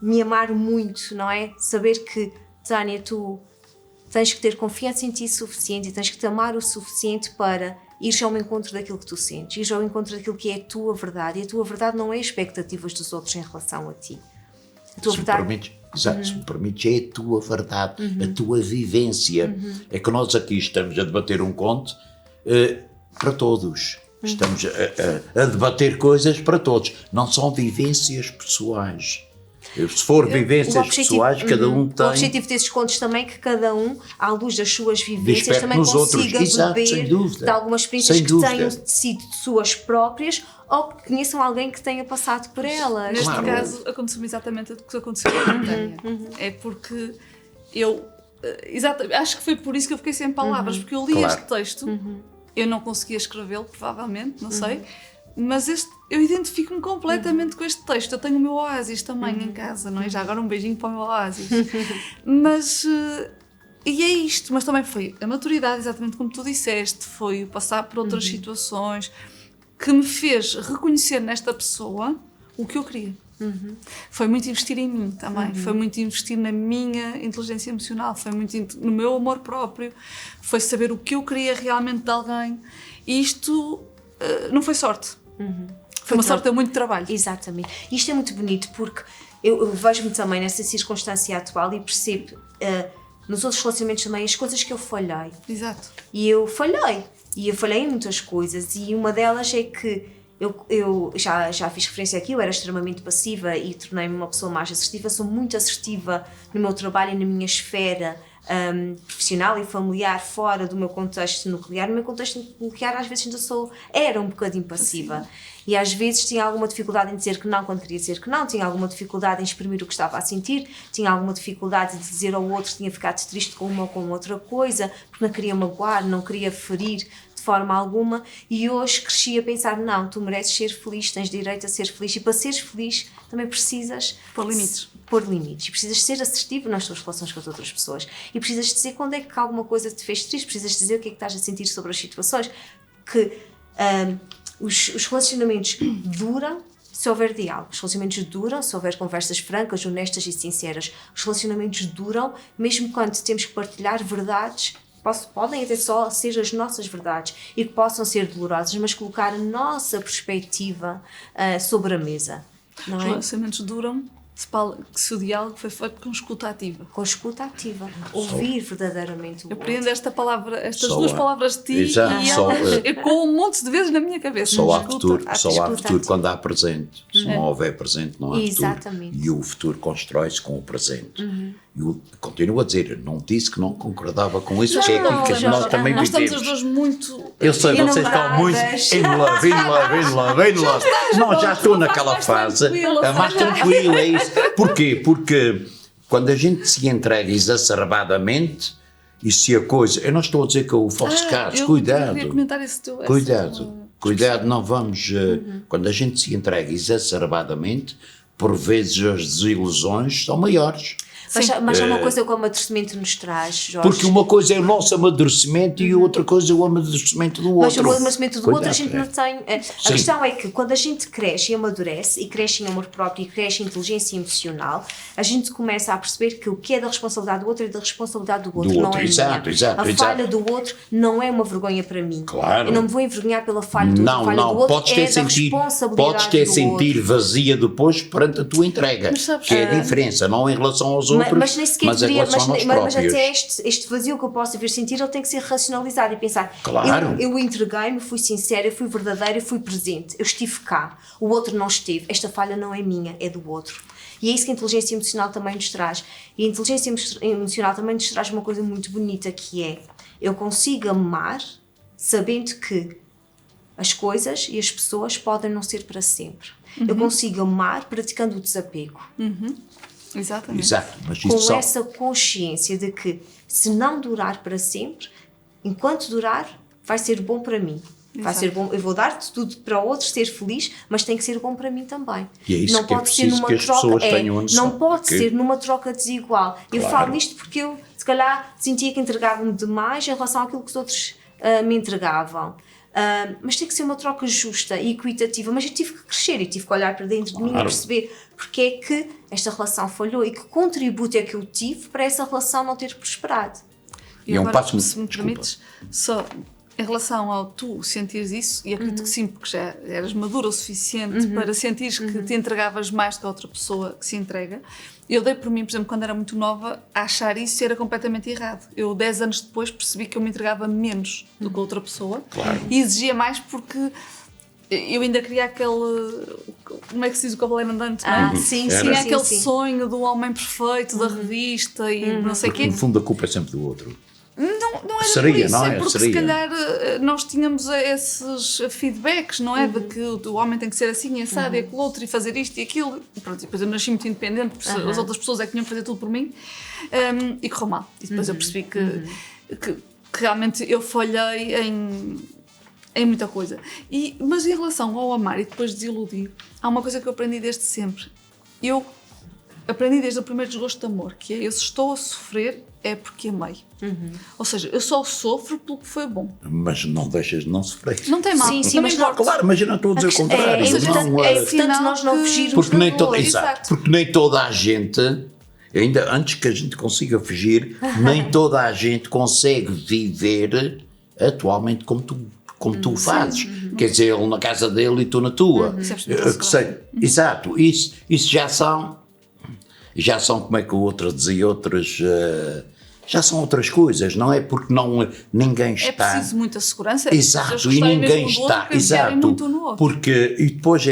me amar muito, não é? Saber que, Tânia, tu tens que ter confiança em ti suficiente e tens que te amar o suficiente para ires ao encontro daquilo que tu sentes, ires ao encontro daquilo que é a tua verdade, e a tua verdade não é expectativas dos outros em relação a ti. A tua verdade... Se me permites, é a tua verdade, a tua vivência. É que nós aqui estamos a debater um conto para todos. Estamos a debater coisas para todos. Não são vivências pessoais. Se for vivências pessoais, cada um tem... O objetivo desses contos também é que cada um, à luz das suas vivências, também consiga beber de algumas experiências que tenham sido suas próprias, ou que conheçam alguém que tenha passado por elas. Neste caso, aconteceu exatamente o que aconteceu com a Tânia. É porque eu... acho que foi por isso que eu fiquei sem palavras, porque eu li este texto, eu não conseguia escrevê-lo, provavelmente, não sei, mas eu identifico-me completamente com este texto. Eu tenho o meu oásis também em casa, não é? Já agora um beijinho para o meu oásis. Mas... E é isto, mas também foi a maturidade, exatamente como tu disseste, foi o passar por outras situações que me fez reconhecer nesta pessoa o que eu queria. Foi muito investir em mim também, foi muito investir na minha inteligência emocional, foi muito no meu amor próprio, foi saber o que eu queria realmente de alguém, e isto não foi sorte. Foi uma sorte de muito trabalho. Exatamente. Isto é muito bonito porque eu vejo-me também nessa circunstância atual e percebo nos outros relacionamentos também as coisas que eu falhei. Exato. E eu falhei em muitas coisas, e uma delas é que eu já fiz referência aqui, eu era extremamente passiva e tornei-me uma pessoa mais assertiva. Sou muito assertiva no meu trabalho e na minha esfera profissional e familiar, fora do meu contexto nuclear. No meu contexto nuclear, às vezes era um bocadinho passiva. E às vezes tinha alguma dificuldade em dizer que não quando queria dizer que não, tinha alguma dificuldade em exprimir o que estava a sentir, tinha alguma dificuldade de dizer ao outro que tinha ficado triste com uma ou com outra coisa, porque não queria magoar, não queria ferir de forma alguma. E hoje cresci a pensar, não, tu mereces ser feliz, tens direito a ser feliz, e para seres feliz também precisas pôr limites. E precisas ser assertivo nas tuas relações com as outras pessoas, e precisas dizer quando é que alguma coisa te fez triste, precisas dizer o que é que estás a sentir sobre as situações, que os relacionamentos duram se houver diálogo, os relacionamentos duram se houver conversas francas, honestas e sinceras, os relacionamentos duram mesmo quando temos que partilhar verdades, podem até só ser as nossas verdades e que possam ser dolorosas, mas colocar a nossa perspectiva sobre a mesa. Não Os é? relacionamentos duram se o diálogo foi feito com escuta ativa. Com escuta ativa, ouvir verdadeiramente o Eu outro. apreendo estas duas palavras de ti, exato, e elas ecoam um monte de vezes na minha cabeça. Só há Escuta, futuro quando há presente. Se não houver presente, não há Exatamente. futuro. E o futuro constrói-se com o presente. E eu continuo a dizer, não disse que não concordava com isso, porque é aquilo que nós também nós vivemos. estamos as duas muito... Eu sei, vocês estão muito... Vem lá. Não, já estou naquela fase. É mais tranquilo, é isso. Porquê? Porque quando a gente se entrega exacerbadamente, e se a coisa... Eu não estou a dizer que eu faço caso, cuidado. Eu queria comentar esse teu... Cuidado, não vamos... Quando a gente se entrega exacerbadamente, por vezes as desilusões são maiores. Mas há uma coisa que o amadurecimento nos traz, Jorge. Porque uma coisa é o nosso amadurecimento e outra coisa é o amadurecimento do Mas outro. o amadurecimento do outro a gente não é. tem. A questão é que quando a gente cresce e amadurece, e cresce em amor próprio e cresce em inteligência emocional, a gente começa a perceber que o que é da responsabilidade do outro é da responsabilidade do outro, não é exato, minha. exato, a falha do outro não é uma vergonha para mim. Claro. Eu não me vou envergonhar pela falha do outro. A falha do Não, outro podes é ter da sentir, responsabilidade podes ter do sentir outro. vazia depois perante a tua entrega, Mas sabes, que é a diferença, não em relação aos outros, Mas nem sequer mas em deveria, relação a nós mas próprios. até este vazio que eu posso vir sentir, ele tem que ser racionalizado e pensar, Claro. eu entreguei-me, fui sincera, eu fui verdadeira, eu fui presente, eu estive cá, o outro não esteve, esta falha não é minha, é do outro. E é isso que a inteligência emocional também nos traz. E a inteligência emocional também nos traz uma coisa muito bonita, que é, eu consigo amar sabendo que as coisas e as pessoas podem não ser para sempre. Eu consigo amar praticando o desapego. Exatamente. Exato, mas isso Com só... essa consciência de que se não durar para sempre, enquanto durar, vai ser bom para mim. Vai ser bom, eu vou dar tudo para o outro ser feliz, mas tem que ser bom para mim também. E é isso não que é pode ser preciso numa que as troca, pessoas tenham a noção. não pode Que- ser numa troca desigual. Eu Claro. falo isto porque eu, se calhar, sentia que entregava-me demais em relação àquilo que os outros me entregavam. Mas tem que ser uma troca justa e equitativa. Mas eu tive que crescer, eu tive que olhar para dentro de mim e Claro. perceber porque é que esta relação falhou e que contributo é que eu tive para essa relação não ter prosperado. E é um agora, passo muito- se me desculpa. permites, só em relação ao tu sentires isso, e acredito que sim, porque já eras madura o suficiente para sentires que te entregavas mais do que a outra pessoa que se entrega. Eu dei por mim, por exemplo, quando era muito nova, a achar isso era completamente errado. Eu, 10 anos depois, percebi que eu me entregava menos do que a outra pessoa e exigia mais porque eu ainda queria aquele... Como é que se diz o cavaleiro andante, não é? Sim, Era. Tinha sim, aquele sim. sonho do homem perfeito, da revista e não sei o Porque quê. no fundo a culpa é sempre do outro. Não era Seria, por isso, não é é? porque Seria. se calhar nós tínhamos esses feedbacks, não é? De que o homem tem que ser assim, assado, e aquele outro, e fazer isto e aquilo. E pronto, e depois eu nasci muito independente, porque as outras pessoas é que tinham que fazer tudo por mim, e correu mal. E depois eu percebi que realmente eu falhei em muita coisa. Mas em relação ao amar e depois desiludir, há uma coisa que eu aprendi desde sempre. Eu aprendi desde o primeiro desgosto de amor, que é, eu se estou a sofrer é porque amei. Ou seja, eu só sofro pelo que foi bom. Mas não deixas de não sofrer. Não tem mal. Sim, sim, não mas me não- importa. Claro, mas eu não estou a dizer o contrário. importante- não, é Portanto, nós não que- fugirmos porque da nem dor. toda, exato, porque nem toda a gente, ainda antes que a gente consiga fugir, nem toda a gente consegue viver atualmente como tu fazes. Quer dizer, ele na casa dele e tu na tua. Percebes muito Que sei, exato, isso já são, como é que o outro dizia, já são outras coisas, não é? Porque ninguém É está... preciso muita segurança. As Exato, pessoas e gostarem ninguém mesmo um do outro, está, confiarem exato, muito um no outro. porque, e depois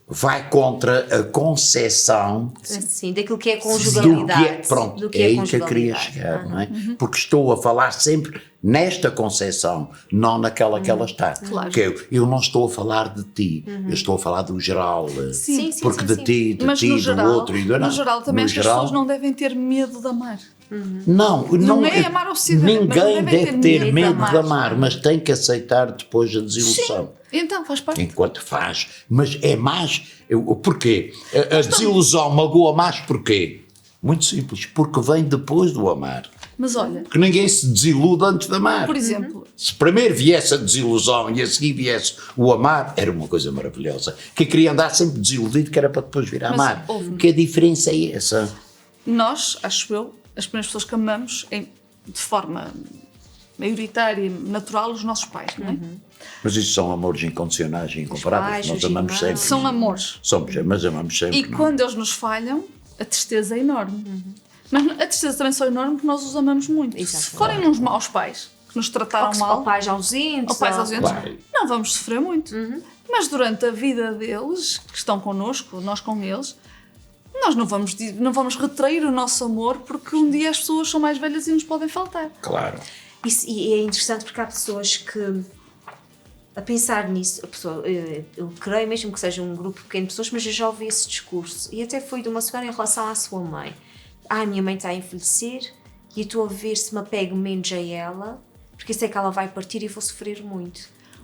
vai contra a concepção Sim, daquilo que é do conjugalidade. que é, pronto, do é aí que eu conjugalidade. queria chegar, não é? Porque estou a falar sempre nesta concepção, não naquela que ela está. Claro. Porque eu não estou a falar de ti, eu estou a falar do geral. Sim, sim, Porque sim, de sim. ti, Mas no do geral, outro e do no geral também no estas geral, pessoas não devem ter medo de amar. Não é amar ao cidadão, mas não ninguém devem deve ter ter medo de medo de amar. amar, mas tem que aceitar depois a desilusão. Então, faz parte. Enquanto faz, mas é mais. Porquê? A desilusão magoa mais porquê? Muito simples, porque vem depois do amar. Mas olha, Porque ninguém se desilude antes de amar. por exemplo, Se primeiro viesse a desilusão e a seguir viesse o amar, era uma coisa maravilhosa. Que eu queria andar sempre desiludido, que era para depois vir a Mas amar. ouve-me. Que a diferença é essa. nós, acho eu, as primeiras pessoas que amamos de forma maioritária, natural, os nossos pais, não é? Mas isso são amores incondicionais e incomparáveis. pais, Nós os amamos irmãos. sempre. São amores. Mas amamos sempre. E não é? quando eles nos falham, a tristeza é enorme. Mas a tristeza também só é enorme porque nós os amamos muito. Exato. Se forem uns maus pais, que nos trataram Ou mal, pais ausentes. ou pais ausentes, Claro. não vamos sofrer muito. Mas durante a vida deles, que estão connosco, nós com eles, nós não vamos retrair o nosso amor porque um dia as pessoas são mais velhas e nos podem faltar. Claro. E é interessante porque há pessoas que, a pensar nisso, eu creio mesmo que seja um grupo pequeno de pessoas, mas eu já ouvi esse discurso. E até foi de uma senhora em relação à sua mãe. A minha mãe está a envelhecer e eu estou a ver se me apego menos a ela, porque sei que ela vai partir e vou sofrer muito.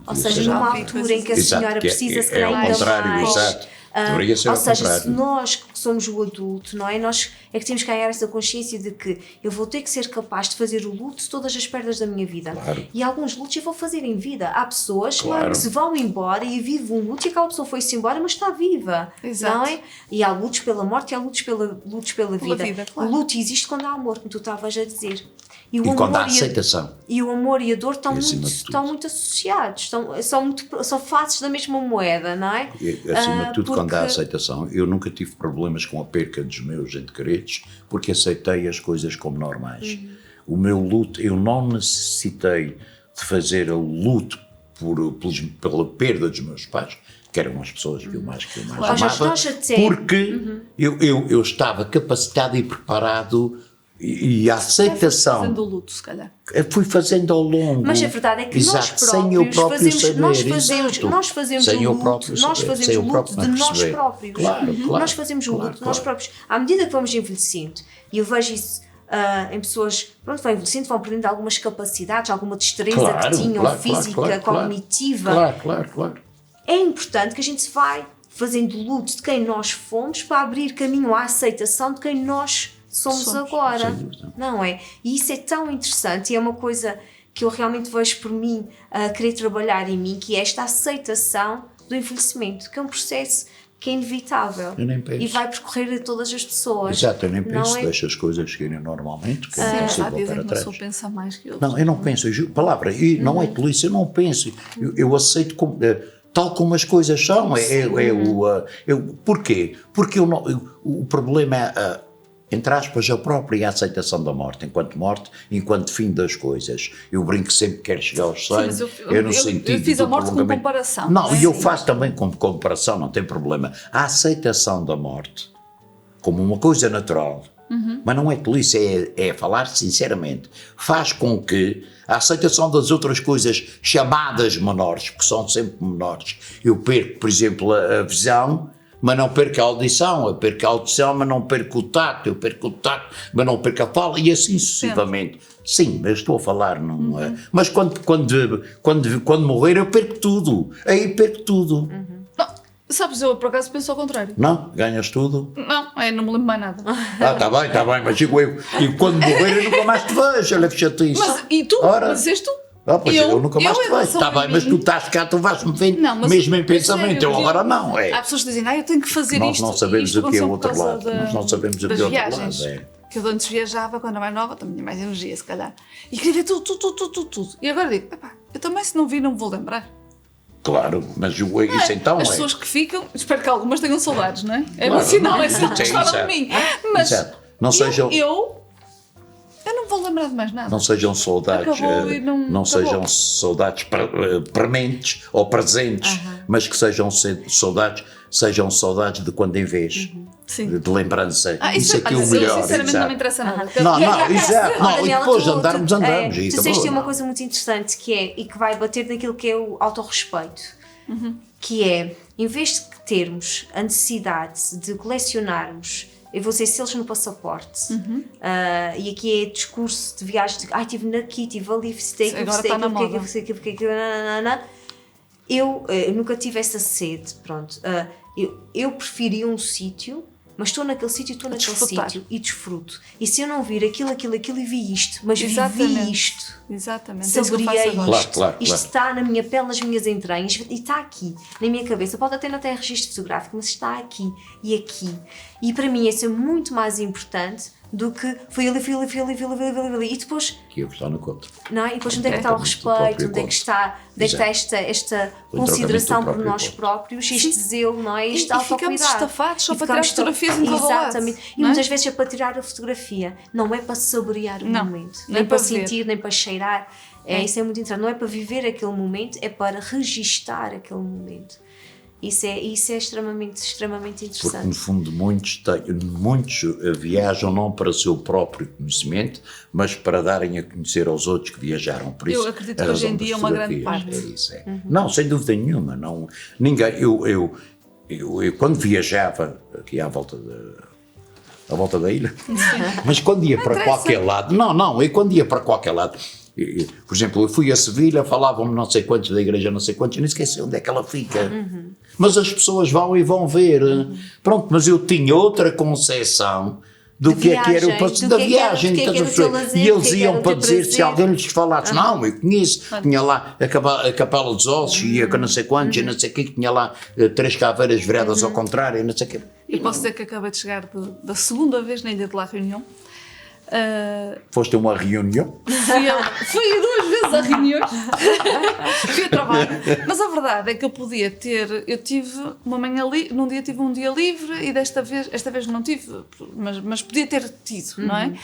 Ou seja, numa altura em que a Exato, senhora que precisa se é calhar ao ainda contrário, mais. exato. Deveria ser Ou ao seja, contrário. se nós que somos o adulto, não é? Nós é que temos que ganhar essa consciência de que eu vou ter que ser capaz de fazer o luto de todas as perdas da minha vida. Claro. E alguns lutos eu vou fazer em vida. Há pessoas Claro. que se vão embora e vivem um luto e aquela pessoa foi-se embora, mas está viva. Exato. Não é? E há lutos pela morte e há lutos pela vida. vida, claro. O luto existe quando há amor, como tu estavas a dizer. E quando há amor aceitação. e o amor e a dor estão, Acima muito, de tudo. estão muito associados, são faces da mesma moeda, não é? E, acima de tudo, Porque- quando há aceitação, eu nunca tive problemas com a perca dos meus entes queridos, porque aceitei as coisas como normais. O meu luto, eu não necessitei de fazer o luto pela perda dos meus pais, que eram as pessoas que eu mais Claro. amava, Nós até- porque eu estava capacitado e preparado e a aceitação Fazendo o luto, se calhar. fui fazendo ao longo. Mas a verdade é que Exato, nós próprios sem eu próprio fazemos, saber, nós fazemos sem o eu luto, próprio nós saber, fazemos sem o eu luto próprio de me nós perceber. próprios. Claro, Nós fazemos o luto de nós claro. próprios. À medida que vamos envelhecendo, e eu vejo isso em pessoas, pronto, vão envelhecendo, vão perdendo algumas capacidades, alguma destreza Claro, que tinham, claro, física, claro, cognitiva. Claro. É importante que a gente se vai fazendo luto de quem nós fomos para abrir caminho à aceitação de quem nós somos agora, sem dúvida. não é? E isso é tão interessante e é uma coisa que eu realmente vejo por mim a querer trabalhar em mim, que é esta aceitação do envelhecimento, que é um processo que é inevitável Eu nem penso. e vai percorrer a todas as pessoas. Exato, eu nem não penso, é? deixo as coisas seguirem normalmente, que eu Sim, não consigo há dizem voltar que uma atrás. pessoa pensa mais que eu. Não, eu não penso, eu juro, palavra, e não é tolice, eu não penso, eu aceito como, tal como as coisas são. Porquê? Porque o problema é, entre aspas, a própria aceitação da morte, enquanto fim das coisas. Eu brinco sempre que quero chegar aos 100, mas no sentido eu fiz a do morte com prolongamento. comparação. Não, é? e eu faço também com comparação, não tem problema. A aceitação da morte como uma coisa natural, mas não é tolice, é falar sinceramente, faz com que a aceitação das outras coisas chamadas menores, porque são sempre menores, eu perco, por exemplo, a visão, mas não perco a audição, eu perco a audição, mas não perco o tato, eu perco o tato, mas não perco a fala, e assim sucessivamente. Sim, mas estou a falar, não é? Mas quando morrer eu perco tudo, aí perco tudo. Não, sabes, eu por acaso penso ao contrário. Não? Ganhas tudo? Não, não me lembro mais nada. Está bem, mas digo eu. E quando morrer eu nunca mais te vejo, olha que chatice. Mas, e tu? Ora. Mas és tu? Pois eu nunca mais te em vejo. relação Está a bem, mas mim- tu estás cá, tu vais-me vendo Não, mas mesmo em a pensamento, sério, eu agora não. Há pessoas que dizem, eu tenho que fazer Nós isto. não sabemos e isto o que é o aconteceu outro por causa lado. Nós não sabemos o que das é o outro viagens. lado. É. Que eu antes viajava, quando era mais nova, também tinha mais energia, se calhar. E queria ver tudo. E agora digo, epá, eu também se não vi não me vou lembrar. Claro, mas isso então As é. pessoas que ficam, espero que algumas tenham saudades, não é? É Claro, um sinal, não, é sinal que sim, gostaram de exato. mim. Mas Exato. Não sejam- eu não vou lembrar de mais nada. Não sejam saudades, Acabou e não acabou. sejam saudades prementes ou presentes, mas que sejam saudades de quando em vez, Sim. de lembrança. Isso aqui é o olha, melhor. eu sinceramente não exato. me interessa nada. Não, E exato. Não, e Daniela, depois tu andamos. E tu disseste acabou, uma não. coisa muito interessante que é, e que vai bater naquilo que é o autorrespeito, que é, em vez de termos a necessidade de colecionarmos, eu vou dizer selos no passaporte, e aqui é discurso de viagem, de, estive aqui, estive ali, visitei aquilo, Agora visitei está na aquilo, moda. visitei aquilo, nananana. Eu nunca tive essa sede, pronto. Eu preferia um sítio, mas estou naquele sítio, estou naquele desfrutar. sítio e desfruto. E se eu não vir aquilo e vi isto, mas vivi Exatamente. isto, Exatamente. é isso que eu saboreei faço agora. isto, Claro. isto está na minha pele, nas minhas entranhas e está aqui, na minha cabeça. Pode até não ter registro fotográfico, mas está aqui e aqui. E para mim isso é muito mais importante do que fui ali. E depois, Que eu estou no contra. não é? E depois onde é que está o Exatamente, do próprio respeito, onde é que gosto. está, esta O consideração tratamento do por nós próprio próprios, este zelo, não é? Este E ficamos autocuidado. estafados só E para tirar ficamos fotografias em todo o lado, Exatamente. E não é? muitas vezes é para tirar a fotografia, não é para saborear o Não, momento, não nem é para para ver. sentir, nem para cheirar. Isso é muito interessante. Não é para viver aquele momento, é para registar aquele momento. Isso é extremamente Porque, interessante. no fundo, muitos viajam não para o seu próprio conhecimento, mas para darem a conhecer aos outros que viajaram. Por isso, Eu acredito a que hoje razão em dia das é uma grande fotografias, parte. É isso, é. Não, sem dúvida nenhuma. Não, ninguém, eu quando viajava aqui à volta da ilha, mas quando ia para qualquer lado, eu quando ia para qualquer lado, Por exemplo, eu fui a Sevilha, falavam-me não sei quantos da igreja, não sei quantos, eu nem esqueci onde é que ela fica. Mas as pessoas vão e vão ver. Pronto, mas eu tinha outra concepção do que é que era o passeio da viagem. E eles iam para dizer, se alguém lhes falasse, não, eu conheço, tinha lá a Capela dos Ossos, ia com não sei quantos, e não sei o que, tinha lá 3 caveiras viradas ao contrário, e não sei o que. E posso dizer que acabei de chegar da segunda vez na Ilha de La Reunião. Foste a uma reunião? Fui 2 vezes a reuniões. Fui a trabalho. Mas a verdade é que eu tive uma manhã num dia tive um dia livre e esta vez não tive, mas podia ter tido, não é?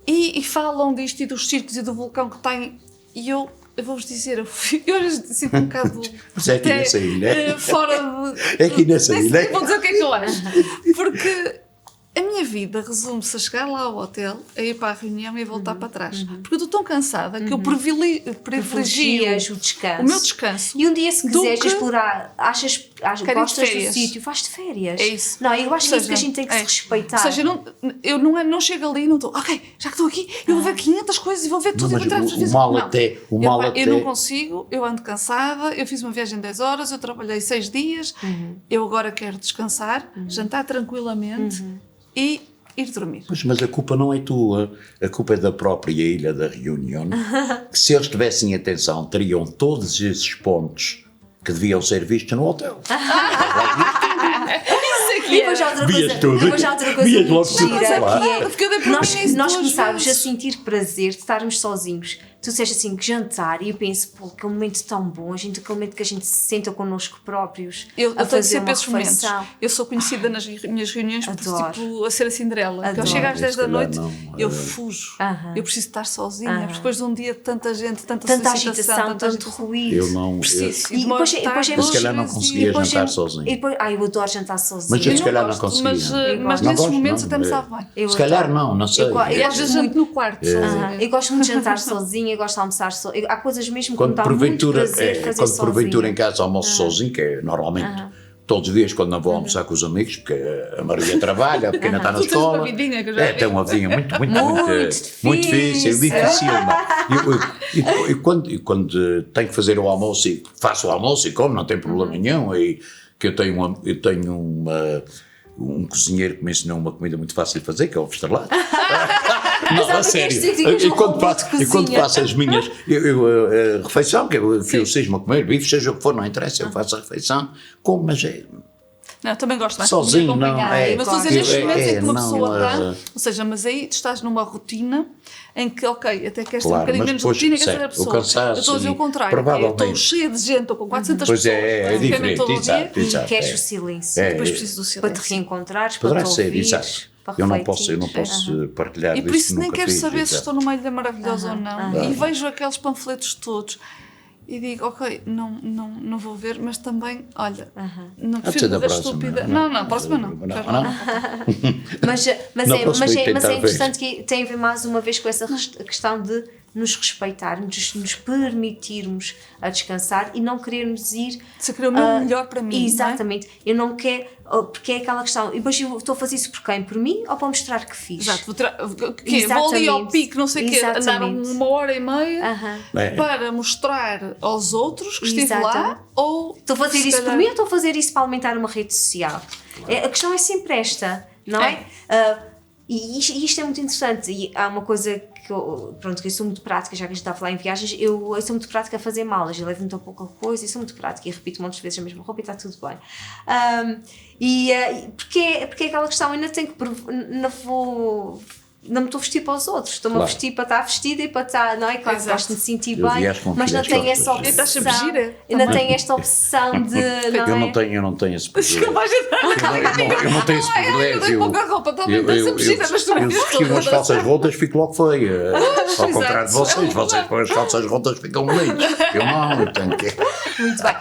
E falam disto e dos circos e do vulcão que tem, e eu vou-vos dizer, eu hoje sinto um bocado Mas é aqui nessa ilha. fora de... É aqui nessa ilha. Vou dizer o que é que eu acho. Porque a minha vida resume-se a chegar lá ao hotel, a ir para a reunião e a voltar para trás. Porque eu estou tão cansada que eu privilegio o descanso. o meu descanso. E um dia, se quiseres que explorar, gostas do férias. sítio, vais de férias. É isso. Não, eu acho que é isso que a gente tem que se respeitar. Ou seja, eu não chego ali e não estou, ok, já que estou aqui, eu vou ver 500 coisas e vou ver tudo. Mas o mal até... Eu não consigo, eu ando cansada, eu fiz uma viagem de 10 horas, eu trabalhei 6 dias, eu agora quero descansar, jantar tranquilamente e ir dormir. Mas a culpa não é tua, a culpa é da própria Ilha da Reunião, que se eles tivessem atenção, teriam todos esses pontos que deviam ser vistos no hotel. E depois já outra Vias coisa, tudo. depois já outra coisa Vias logo muito tudo gira, lá. que é, Porque eu dei por mim nisso nós 2 começámos a vezes. sentir prazer de estarmos sozinhos. Tu disseste assim, que jantar, e eu penso, pô, que momento tão bom, aquele momento que a gente se senta connosco próprios, Eu a tenho fazer sempre uma esses momentos. refeição. Eu sou conhecida nas minhas reuniões por Adoro. tipo, a ser a Cinderela. Que eu Adoro. chego às 10 da Se calhar noite, não. eu fujo. Eu preciso estar sozinha. Porque depois de um dia de tanta gente, tanta Tanta solicitação, agitação, tanta tanto ruído. Eu não... Preciso. E depois é Mas se calhar não conseguia depois jantar é- sozinho. E depois, eu adoro jantar sozinho. Mas eu Eu se calhar não gosto, conseguia. mas Eu nesses gosto, momentos não. até me sabe bem. Eu Se calhar adoro. não sei. Eu E às gosto vezes muito- janto no quarto, sozinha. Eu gosto muito de jantar sozinha, eu gosto de almoçar sozinha. Há coisas mesmo que Quando me dá muito porventura, prazer fazer quando sozinha. porventura em casa almoço sozinho, que é normalmente todos os dias quando não vou almoçar com os amigos, porque a Maria trabalha, a pequena está na Tu tens uma escola. vidinha que eu já vi. Tem uma vidinha muito Muito difícil. E quando tenho que fazer o almoço, e faço o almoço e como, não tem problema nenhum, e que eu tenho um cozinheiro que me ensinou uma comida muito fácil de fazer, que é o estrelado. Não, a sério. E quando faço as minhas a refeição, que eu seja a comer bife, seja o que for, não interessa, eu faço a refeição, como, mas é Não, também gosto mais sozinho, de não acompanhar. é. Mas estou a dizer, nestes momentos em que uma não, pessoa está, ou seja, mas aí tu estás numa rotina em que, ok, até queres ter um Claro, bocadinho mas menos depois, rotina e queres certo, ter a pessoa. o cansaço Eu estou a dizer o e contrário, que eu estou provavelmente. cheia de gente, estou com 400 Pois pessoas. é praticamente diferente, todo o dia. exato, E exato. queres é. o silêncio. É, Depois é. preciso do Para te silêncio. reencontrares, para Poderá te ser, ouvires, exato. para Eu não refletir. posso partilhar E por disso, isso nem nunca quero fiz, saber se exato. estou numa ilha maravilhosa ou não. E vejo aqueles panfletos todos e digo, ok, não vou ver, mas também, olha, não Há de ser prefiro da morrer próxima, estúpida. não, Não, próxima não. não. Mas Não posso tentar ver. é interessante que tem a ver mais uma vez com essa questão de nos respeitarmos, nos permitirmos a descansar e não querermos ir... Se eu querer o meu melhor para mim, Exatamente. Eu não quero... Porque é aquela questão... E depois eu estou a fazer isso por quem? Por mim ou para mostrar que fiz? Exato, vou ali ao pico, não sei o quê, andar Exatamente. 1h30 É. para mostrar aos outros que estive Exatamente. lá, ou Estou a fazer se isso por calhar- mim ou estou a fazer isso para alimentar uma rede social? A questão é sempre esta, não é? E isto é muito interessante. E há uma coisa que eu sou muito prática, já que a gente está a falar em viagens, eu sou muito prática a fazer malas. Eu levo muito pouca coisa e sou muito prática e repito muitas vezes a mesma roupa e está tudo bem. Porque é aquela questão, eu ainda tenho que. Não me estou a vestir para os outros, estou-me a vestir para estar vestida e para estar, não é? Claro que Exato. gosto de me sentir Eu bem, viajo com mas não filhas tenho essa costas. Estás sempre obsessão. gira, Ainda também. tenho esta obsessão de. Eu não tenho esse privilégio. Eu não tenho esse Eu privilégio. tenho pouca roupa, também estou sempre gira, mas tu eu vestir umas calças rotas fico logo feia. Ao contrário de exato. vocês com as calças rotas ficam bonitos. Eu não, eu tenho que... Muito bem.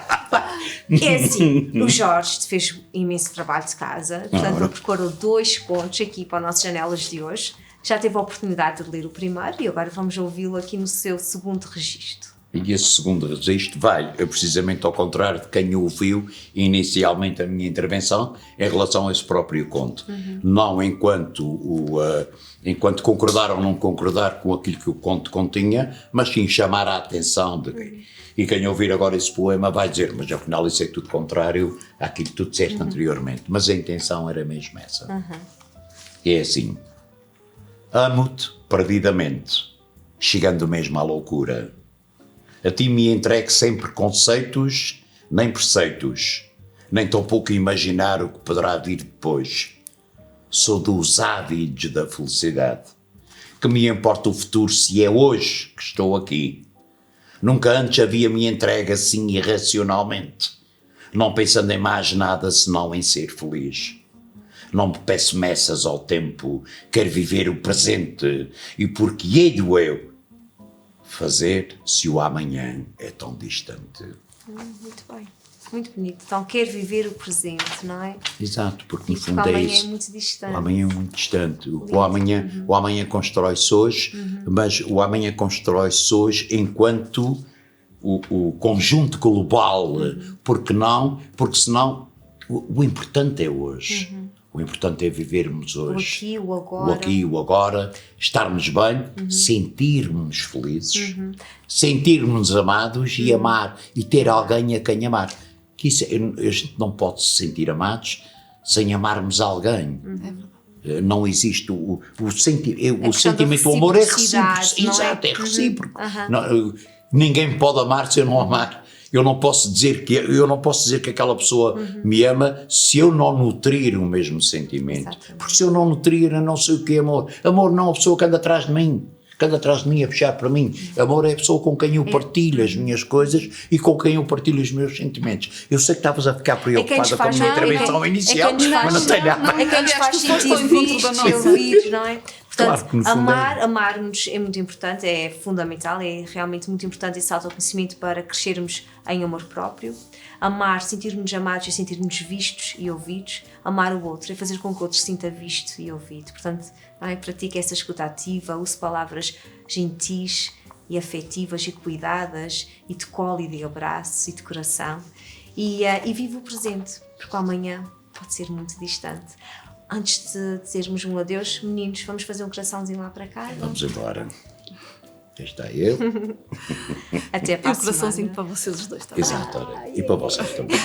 É assim, o Jorge fez imenso trabalho de casa, portanto ele preparou 2 contos aqui para as nossas janelas de hoje. Já teve a oportunidade de ler o primeiro e agora vamos ouvi-lo aqui no seu segundo registro. E esse segundo registro vai precisamente ao contrário de quem ouviu inicialmente a minha intervenção em relação a esse próprio conto. Não enquanto concordar ou não concordar com aquilo que o conto continha, mas sim chamar a atenção de e quem ouvir agora esse poema vai dizer, mas afinal isso é tudo contrário àquilo que tu disseste anteriormente. Mas a intenção era mesmo essa. É assim, amo-te perdidamente, chegando mesmo à loucura. A ti me entregue sem preconceitos, nem preceitos, nem tão pouco imaginar o que poderá vir depois. Sou dos ávidos da felicidade. Que me importa o futuro se é hoje que estou aqui? Nunca antes havia-me entregue assim irracionalmente, não pensando em mais nada senão em ser feliz. Não me peço messas ao tempo, quero viver o presente, e porque hei-do eu fazer se o amanhã é tão distante. Muito bem. Muito bonito. Então, quer viver o presente, não é? Exato, porque no Porque fundo o é amanhã isso. é muito distante. O amanhã é muito distante. O amanhã constrói-se hoje, mas o amanhã constrói-se hoje enquanto o conjunto global. Porque não? Porque senão o importante é hoje. O importante é vivermos O hoje. aqui, o agora. O aqui e o agora, estarmos bem, sentirmos felizes, sentirmos amados e amar, e ter alguém a quem amar. Que isso, a gente não pode se sentir amados sem amarmos alguém. Não existe o sentimento, o amor é recíproco. Exato, é recíproco. Não, ninguém pode amar se eu não amar. Eu não posso dizer que aquela pessoa me ama se eu não nutrir o mesmo sentimento. Exatamente. Porque se eu não nutrir, eu não sei o que é amor. Amor não é a pessoa que anda atrás de mim. Que anda atrás de mim a puxar para mim. Amor é a pessoa com quem eu partilho as minhas coisas e com quem eu partilho os meus sentimentos. Eu sei que estavas a ficar preocupada com a minha intervenção inicial, mas não tem nada. É quem nos faz tu foste sentir ao encontro da vistos nossa. e ouvidos, não é? Portanto, Claro que no fundo amar-nos é muito importante, é fundamental, é realmente muito importante esse autoconhecimento para crescermos em amor próprio. Amar, sentir-nos amados e sentir-nos vistos e ouvidos. Amar o outro é fazer com que o outro se sinta visto e ouvido. Portanto, não é? Pratique essa escuta ativa, use palavras gentis e afetivas e cuidadas, e de colo e de abraço e de coração. E vive o presente, porque o amanhã pode ser muito distante. Antes de dizermos um adeus, meninos, vamos fazer um coraçãozinho lá para casa. Vamos embora. Aí está eu. Até E para a o coraçãozinho semana. para vocês os dois também. Exato, olha. E para vocês também.